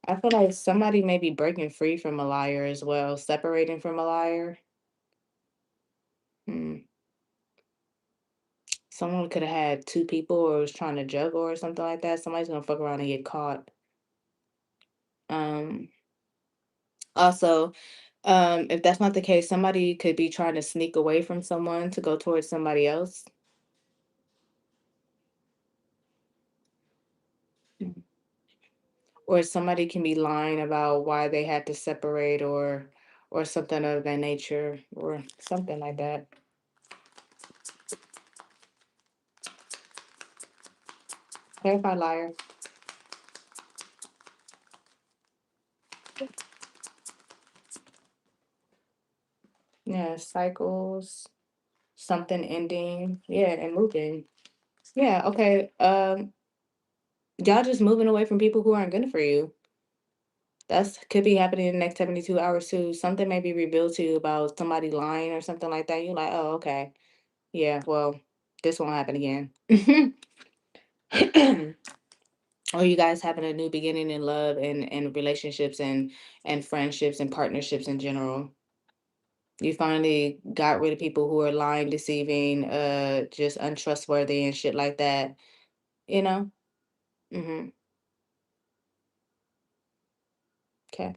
I feel like somebody may be breaking free from a liar as well, separating from a liar. Hmm. Someone could have had two people or was trying to juggle or something like that. Somebody's gonna fuck around and get caught. Um, Also, if that's not the case, somebody could be trying to sneak away from someone to go towards somebody else. Mhm. Or somebody can be lying about why they had to separate or something of that nature or something like that. Clarify liar. Yeah, cycles, something ending. Yeah, and moving. Yeah, okay. Y'all just moving away from people who aren't good for you. That's could be happening in the next 72 hours too. Something may be revealed to you about somebody lying or something like that. You're like, oh, okay. Yeah, well, this won't happen again. Or you guys having a new beginning in love and relationships and friendships and partnerships in general. You finally got rid of people who are lying, deceiving, just untrustworthy and shit like that, you know? Mm-hmm. Okay.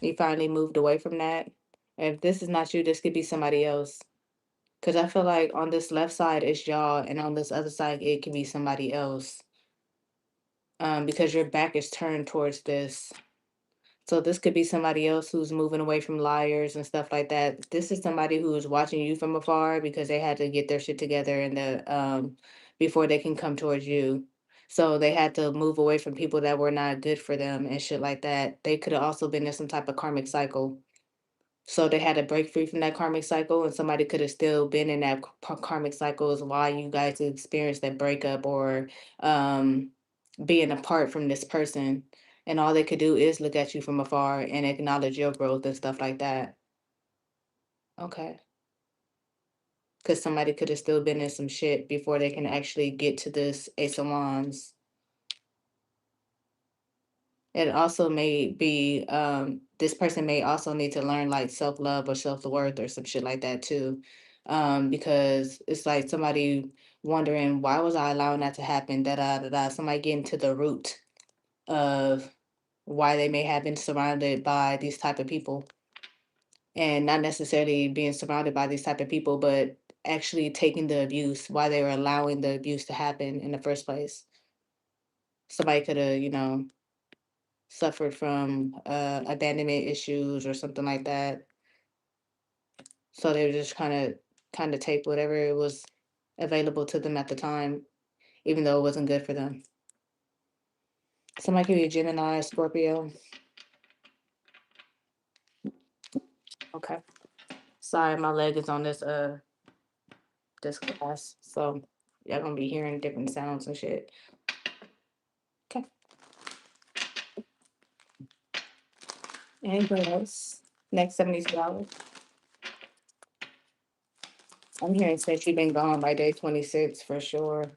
You finally moved away from that. If this is not you, this could be somebody else. Cause I feel like on this left side it's y'all, and on this other side it can be somebody else. Because your back is turned towards this. So this could be somebody else who's moving away from liars and stuff like that. This is somebody who is watching you from afar because they had to get their shit together and before they can come towards you. So they had to move away from people that were not good for them and shit like that. They could have also been in some type of karmic cycle. So they had to break free from that karmic cycle, and somebody could have still been in that karmic cycle is why you guys experienced that breakup or um, being apart from this person. And all they could do is look at you from afar and acknowledge your growth and stuff like that. Okay. Because somebody could have still been in some shit before they can actually get to this Ace of Wands. It also may be this person may also need to learn like self-love or self-worth or some shit like that too. Because it's like somebody wondering why was I allowing that to happen, da da da da. Somebody getting to the root of why they may have been surrounded by these type of people, and not necessarily being surrounded by these type of people, but actually taking the abuse, why they were allowing the abuse to happen in the first place. Somebody could have, suffered from abandonment issues or something like that. So they were just kind of take whatever it was available to them at the time, even though it wasn't good for them. Somebody could be a Gemini, Scorpio. Okay. Sorry, my leg is on this class, so y'all gonna be hearing different sounds and shit. Okay. Anything else? Next 72 hours. I'm hearing say she been gone by day 26 for sure.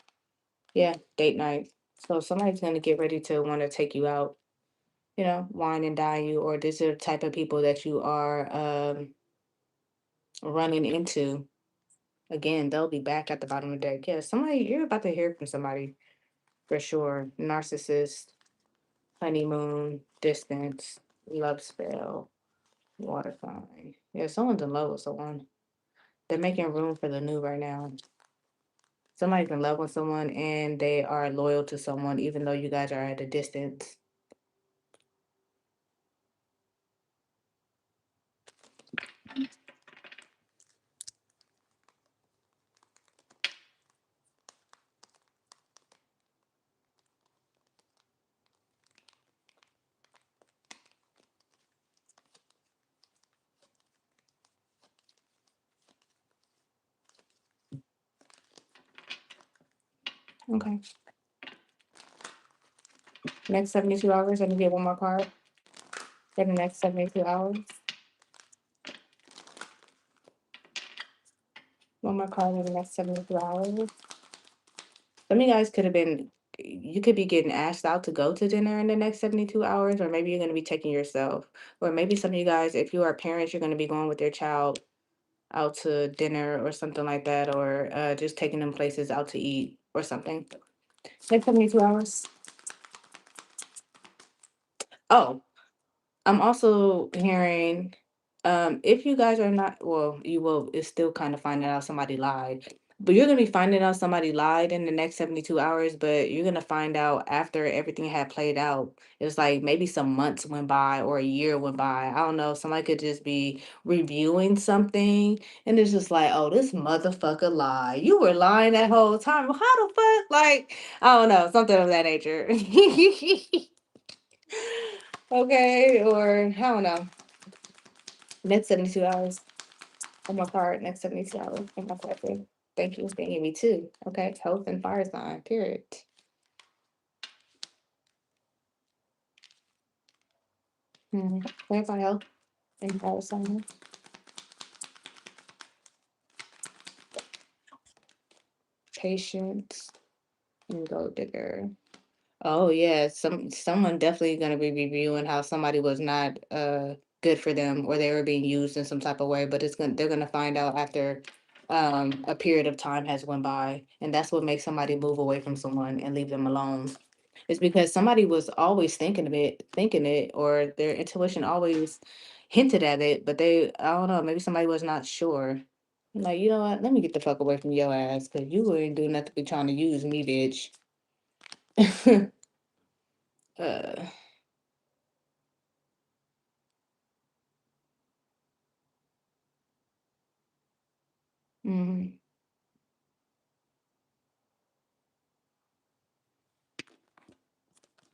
Yeah, date night. So somebody's gonna get ready to want to take you out, wine and dine you, or these are the type of people that you are running into. Again, they'll be back at the bottom of the deck. Yeah, somebody you're about to hear from somebody for sure. Narcissist, honeymoon, distance, love spell, water sign. Yeah, someone's in love with someone. They're making room for the new right now. Somebody's in love with someone and they are loyal to someone, even though you guys are at a distance. Okay. Next 72 hours, let me get one more card. For the next 72 hours. One more card in the next 72 hours. Some of you guys could have been, you could be getting asked out to go to dinner in the next 72 hours, or maybe you're going to be taking yourself. Or maybe some of you guys, if you are parents, you're going to be going with your child out to dinner or something like that, or just taking them places out to eat or something. Next 72 hours. Oh, I'm also hearing, if you guys are not, well, you will, it's still kind of finding out somebody lied. But you're gonna be finding out somebody lied in the next 72 hours, but you're gonna find out after everything had played out. It's like maybe some months went by or a year went by. I don't know. Somebody could just be reviewing something and it's just like, oh, this motherfucker lied. You were lying that whole time. How the fuck? Like, I don't know, something of that nature. Okay, or I don't know. Next 72 hours. On my card, next 72 hours. On my card. Thank you. They gave me two. Okay. Health and fire sign. Period. Clarify health and Alzheimer's. Patience and gold digger. Oh yeah, someone definitely gonna be reviewing how somebody was not good for them or they were being used in some type of way, but they're gonna find out after a period of time has went by. And that's what makes somebody move away from someone and leave them alone. It's because somebody was always thinking it, or their intuition always hinted at it, but I don't know, maybe somebody was not sure. Like, you know what? Let me get the fuck away from your ass, cause you ain't doing nothing but trying to use me, bitch. uh, mhm.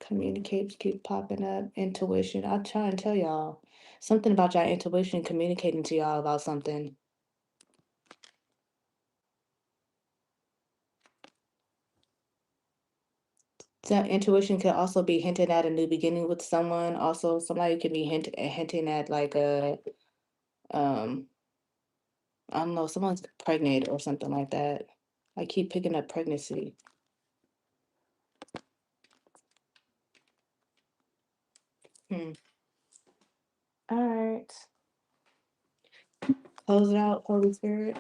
Communicates keep popping up. Intuition. I try and tell y'all something about y'all intuition communicating to y'all about something. That intuition could also be hinting at a new beginning with someone. Also, somebody could be hinting at like a um I don't know, someone's pregnant or something like that. I keep picking up pregnancy. Hmm. All right. Close it out, Holy Spirit.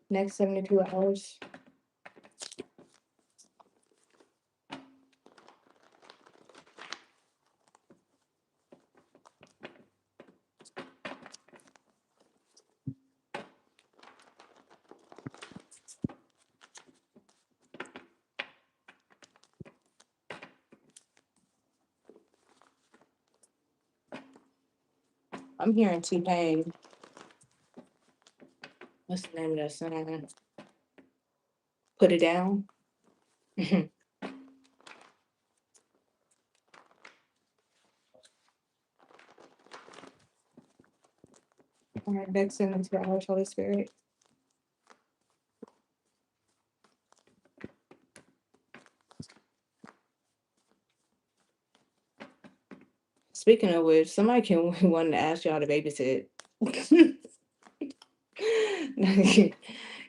Next 72 hours. I'm hearing T-Pain. What's the name of that song? Put it down. All right, next 72 hours, Holy Spirit. Speaking of which, somebody can want to ask y'all to babysit.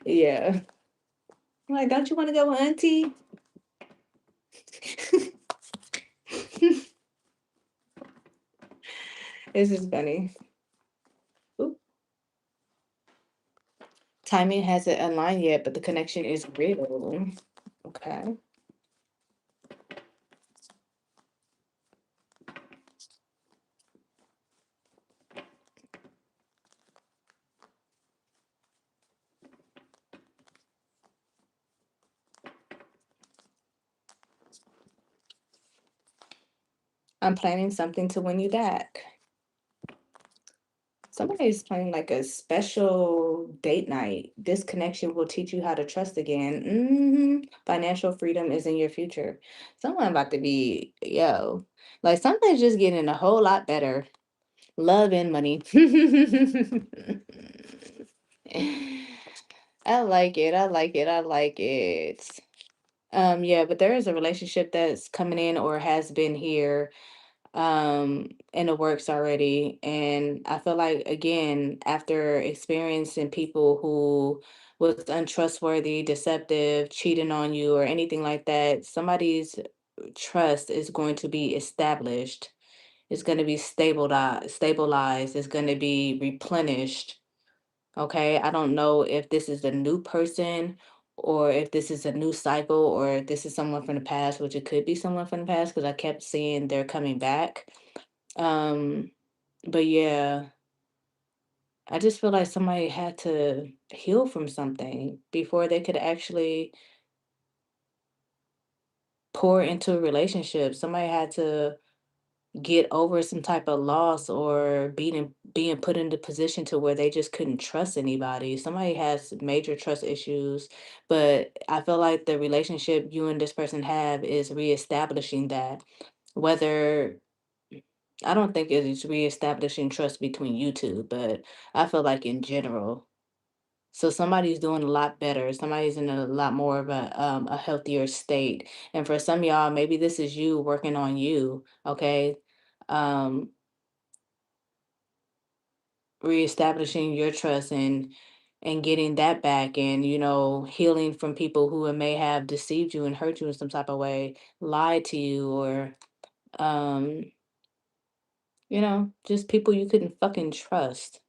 Yeah. Like, don't you want to go with Auntie? This is funny. Oop. Timing hasn't aligned yet, but the connection is real. Okay. I'm planning something to win you back. Somebody's planning like a special date night. This connection will teach you how to trust again. Financial freedom is in your future. Someone about to be, yo, like something's just getting a whole lot better. Love and money. I like it. I like it. I like it. Yeah, but there is a relationship that's coming in or has been here in the works already. And I feel like again, after experiencing people who was untrustworthy, deceptive, cheating on you or anything like that, somebody's trust is going to be established. It's going to be stabilized. It's going to be replenished. Okay. I don't know if this is a new person or if this is a new cycle or if this is someone from the past, which it could be someone from the past because I kept seeing they're coming back. Um, but yeah, I just feel like somebody had to heal from something before they could actually pour into a relationship. Somebody had to get over some type of loss or being put in the position to where they just couldn't trust anybody. Somebody has major trust issues, but I feel like the relationship you and this person have is reestablishing that. Whether I don't think it is reestablishing trust between you two, but I feel like in general, So somebody's doing a lot better. Somebody's in a lot more of a healthier state. And for some of y'all, maybe this is you working on you. Okay. Um, Reestablishing your trust and getting that back, and healing from people who may have deceived you and hurt you in some type of way, lied to you, or um just people you couldn't fucking trust,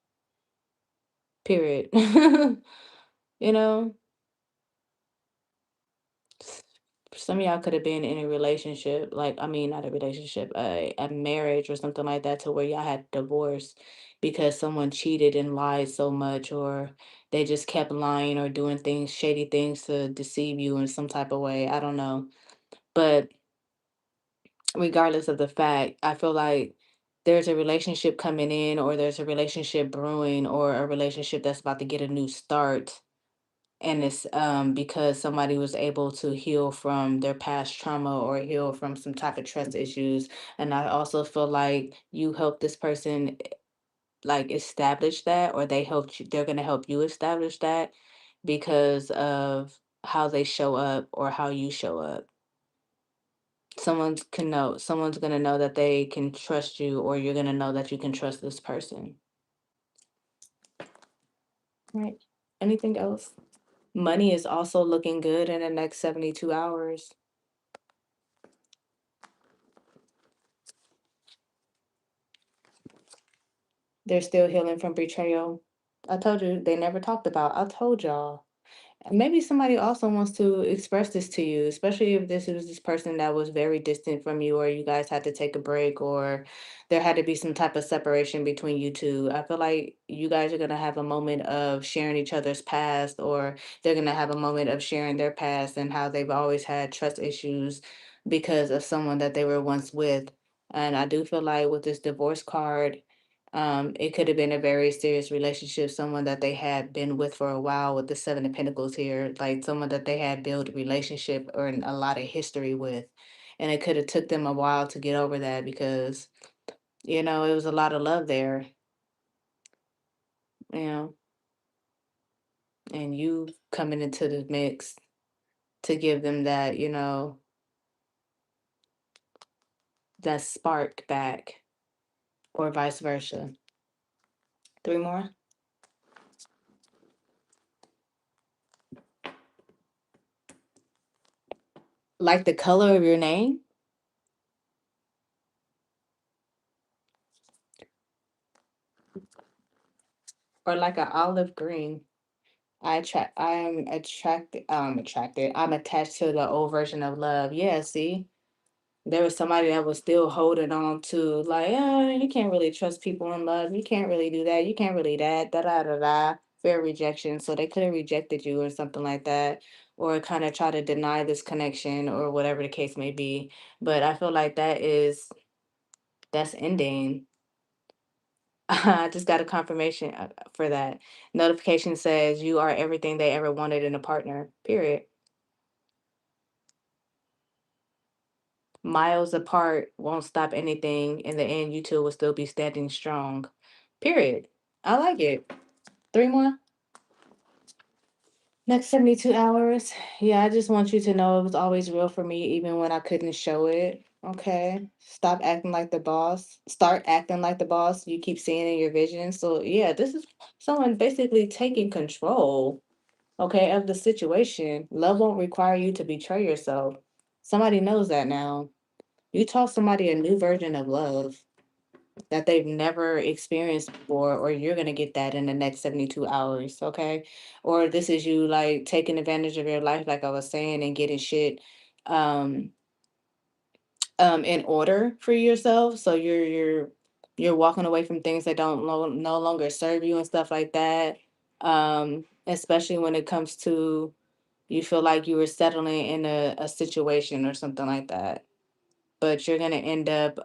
period. you know s- some of y'all could have been in a relationship, like, I mean, not a relationship, a marriage or something like that, to where y'all had divorce because someone cheated and lied so much, or they just kept lying or doing things, shady things, to deceive you in some type of way. I don't know. But regardless of the fact, I feel like there's a relationship coming in, or there's a relationship brewing, or a relationship that's about to get a new start. And it's because somebody was able to heal from their past trauma, or heal from some type of trust issues. And I also feel like you helped this person, like, establish that, or they're going to help you establish that, because of how they show up or how you show up. Someone's going to know that they can trust you, or you're going to know that you can trust this person. Right. Anything else? Money is also looking good in the next 72 hours. They're still healing from betrayal. I told you they never talked about. I told y'all. Maybe somebody also wants to express this to you, especially if this was this person that was very distant from you, or you guys had to take a break, or there had to be some type of separation between you two. I feel like you guys are going to have a moment of sharing each other's past, or they're going to have a moment of sharing their past and how they've always had trust issues because of someone that they were once with. And I do feel like with this divorce card, it could have been a very serious relationship, someone that they had been with for a while, with the Seven of Pentacles here, like someone that they had built a relationship or a lot of history with. And it could have took them a while to get over that, because, it was a lot of love there, you know, and you coming into the mix to give them that, that spark back, or vice versa. Three more. Like the color of your name, or like an olive green. I'm attached to the old version of love. Yeah, see? There was somebody that was still holding on to, like, you can't really trust people in love. You can't really do that. You can't really that, da da da da. Fear of rejection. So they could have rejected you or something like that, or kind of try to deny this connection, or whatever the case may be. But I feel like that's ending. I just got a confirmation for that. Notification says you are everything they ever wanted in a partner, period. Miles apart won't stop anything. In the end, you two will still be standing strong, period. I like it. Three more. Next 72 hours. Yeah, I just want you to know it was always real for me, even when I couldn't show it. Okay. Stop acting like the boss. Start acting like the boss you keep seeing in your vision. So, yeah, this is someone basically taking control, okay, of the situation. Love won't require you to betray yourself. Somebody knows that now. You taught somebody a new version of love that they've never experienced before, or you're going to get that in the next 72 hours, okay? Or this is you, like, taking advantage of your life, like I was saying, and getting shit um in order for yourself. So you're walking away from things that don't no longer serve you and stuff like that. Especially when it comes to, you feel like you were settling in a situation or something like that. But you're gonna end up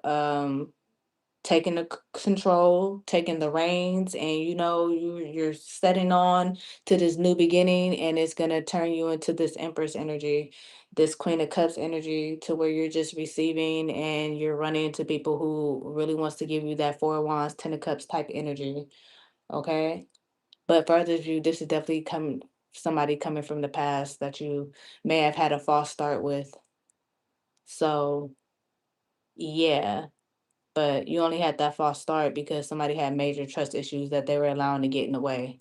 taking the control, taking the reins, and you're setting on to this new beginning, and it's gonna turn you into this Empress energy, this Queen of Cups energy, to where you're just receiving, and you're running into people who really wants to give you that Four of Wands, Ten of Cups type energy. Okay. But for others of you, this is definitely somebody coming from the past that you may have had a false start with. So yeah, but you only had that false start because somebody had major trust issues that they were allowing to get in the way.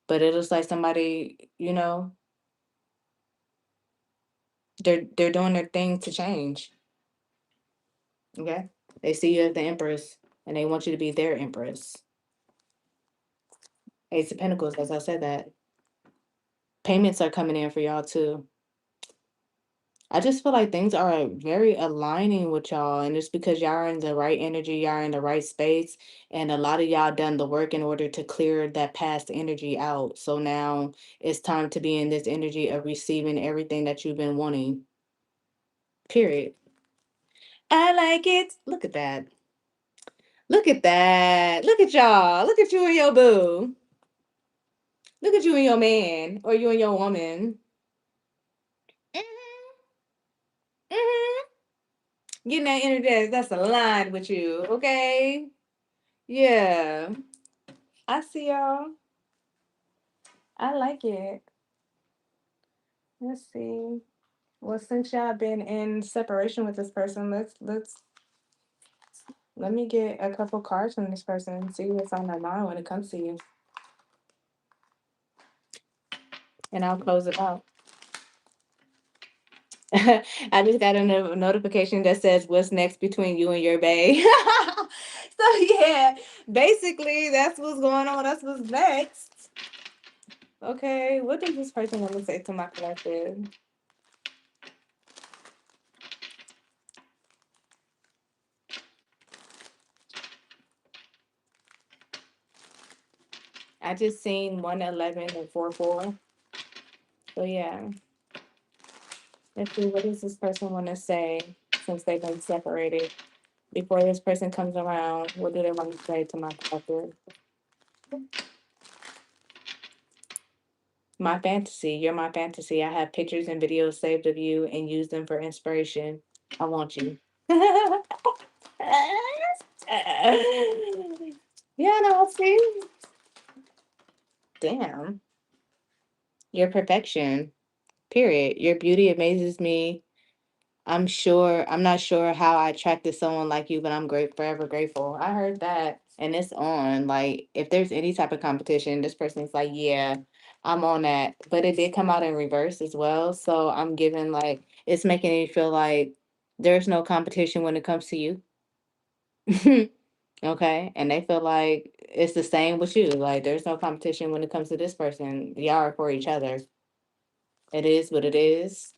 But it looks like somebody, they're doing their thing to change. Okay. They see you as the empress and they want you to be their empress. Ace of Pentacles, as I said that. Payments are coming in for y'all too. I just feel like things are very aligning with y'all, and it's because y'all are in the right energy, y'all are in the right space, and a lot of y'all done the work in order to clear that past energy out. So now it's time to be in this energy of receiving everything that you've been wanting. Period. I like it. Look at that. Look at that. Look at y'all. Look at you and your boo. Look at you and your man, or you and your woman. Hmm. Hmm. Getting that energy that's aligned with you, okay? Yeah. I see y'all. I like it. Let's see. Well, since y'all been in separation with this person, let me get a couple cards from this person and see what's on their mind when it comes to you. And I'll close it out. I just got a notification that says what's next between you and your bae. So yeah, basically that's what's going on. That's what's next. Okay, what does this person want to say to my collective? I just seen 111 and 44. So yeah. Let's see, what does this person want to say since they've been separated? Before this person comes around, what do they want to say to my collective? My fantasy, you're my fantasy. I have pictures and videos saved of you and use them for inspiration. I want you. Yeah, no, see? Damn. Your perfection. Period. Your beauty amazes me. I'm not sure how I attracted someone like you, but I'm forever grateful. I heard that. And it's on. Like, if there's any type of competition, this person's like, yeah, I'm on that. But it did come out in reverse as well. So I'm giving, like, it's making me feel like there's no competition when it comes to you. Okay. And they feel like it's the same with you. Like, there's no competition when it comes to this person. Y'all are for each other. It is what it is.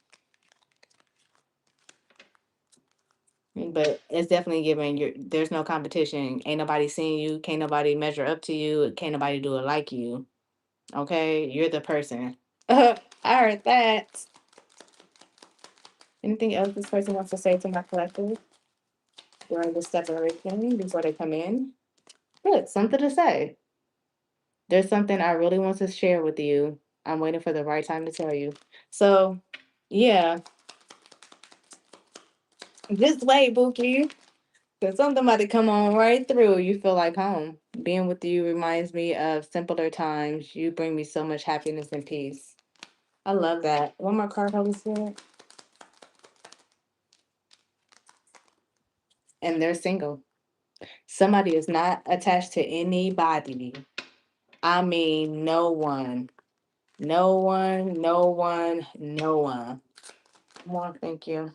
But it's definitely giving there's no competition. Ain't nobody seeing you, can't nobody measure up to you, can't nobody do it like you. Okay? You're the person. I heard that. Anything else this person wants to say to my collective during this separation before they come in? Good, something to say. There's something I really want to share with you. I'm waiting for the right time to tell you. So, yeah, just wait, Bookie. Cause something about to come on right through. You feel like home. Being with you reminds me of simpler times. You bring me so much happiness and peace. I love that. One more card, Holy Spirit. And they're single. Somebody is not attached to anybody. I mean, no one. No one, no one, no one. More, thank you.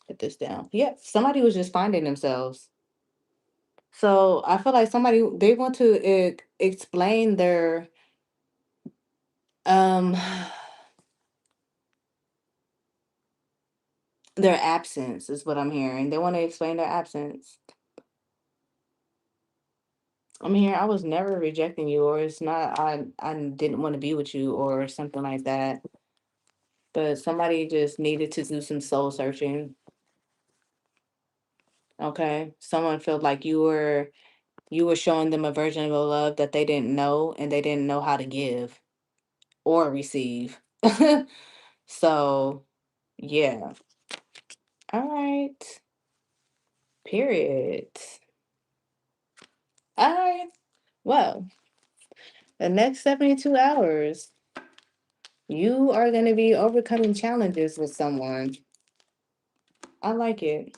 Put this down. Yep, somebody was just finding themselves. So I feel like they want to explain um their absence is what I'm hearing. They want to explain their absence. I'm hearing I was never rejecting you, or it's not I didn't want to be with you, or something like that. But somebody just needed to do some soul searching. Okay, someone felt like you were showing them a version of love that they didn't know, and they didn't know how to give or receive. So yeah. All right. Period. All right. Well. The next 72 hours, you are going to be overcoming challenges with someone. I like it.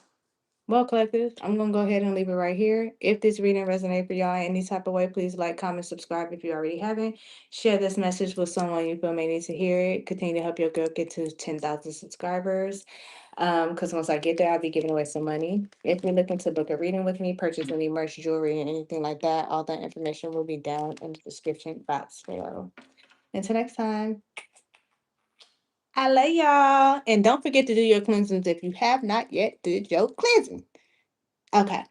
Well, collective, I'm going to go ahead and leave it right here. If this reading resonates for y'all in any type of way, please like, comment, subscribe if you already haven't. Share this message with someone you feel may need to hear it. Continue to help your girl get to 10,000 subscribers. Because once I get there, I'll be giving away some money. If you're looking to book a reading with me, purchase any merch, jewelry, and anything like that, all that information will be down in the description box below. Until next time, I love y'all. And don't forget to do your cleansings if you have not yet did your cleansing. Okay.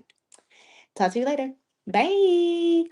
Talk to you later. Bye.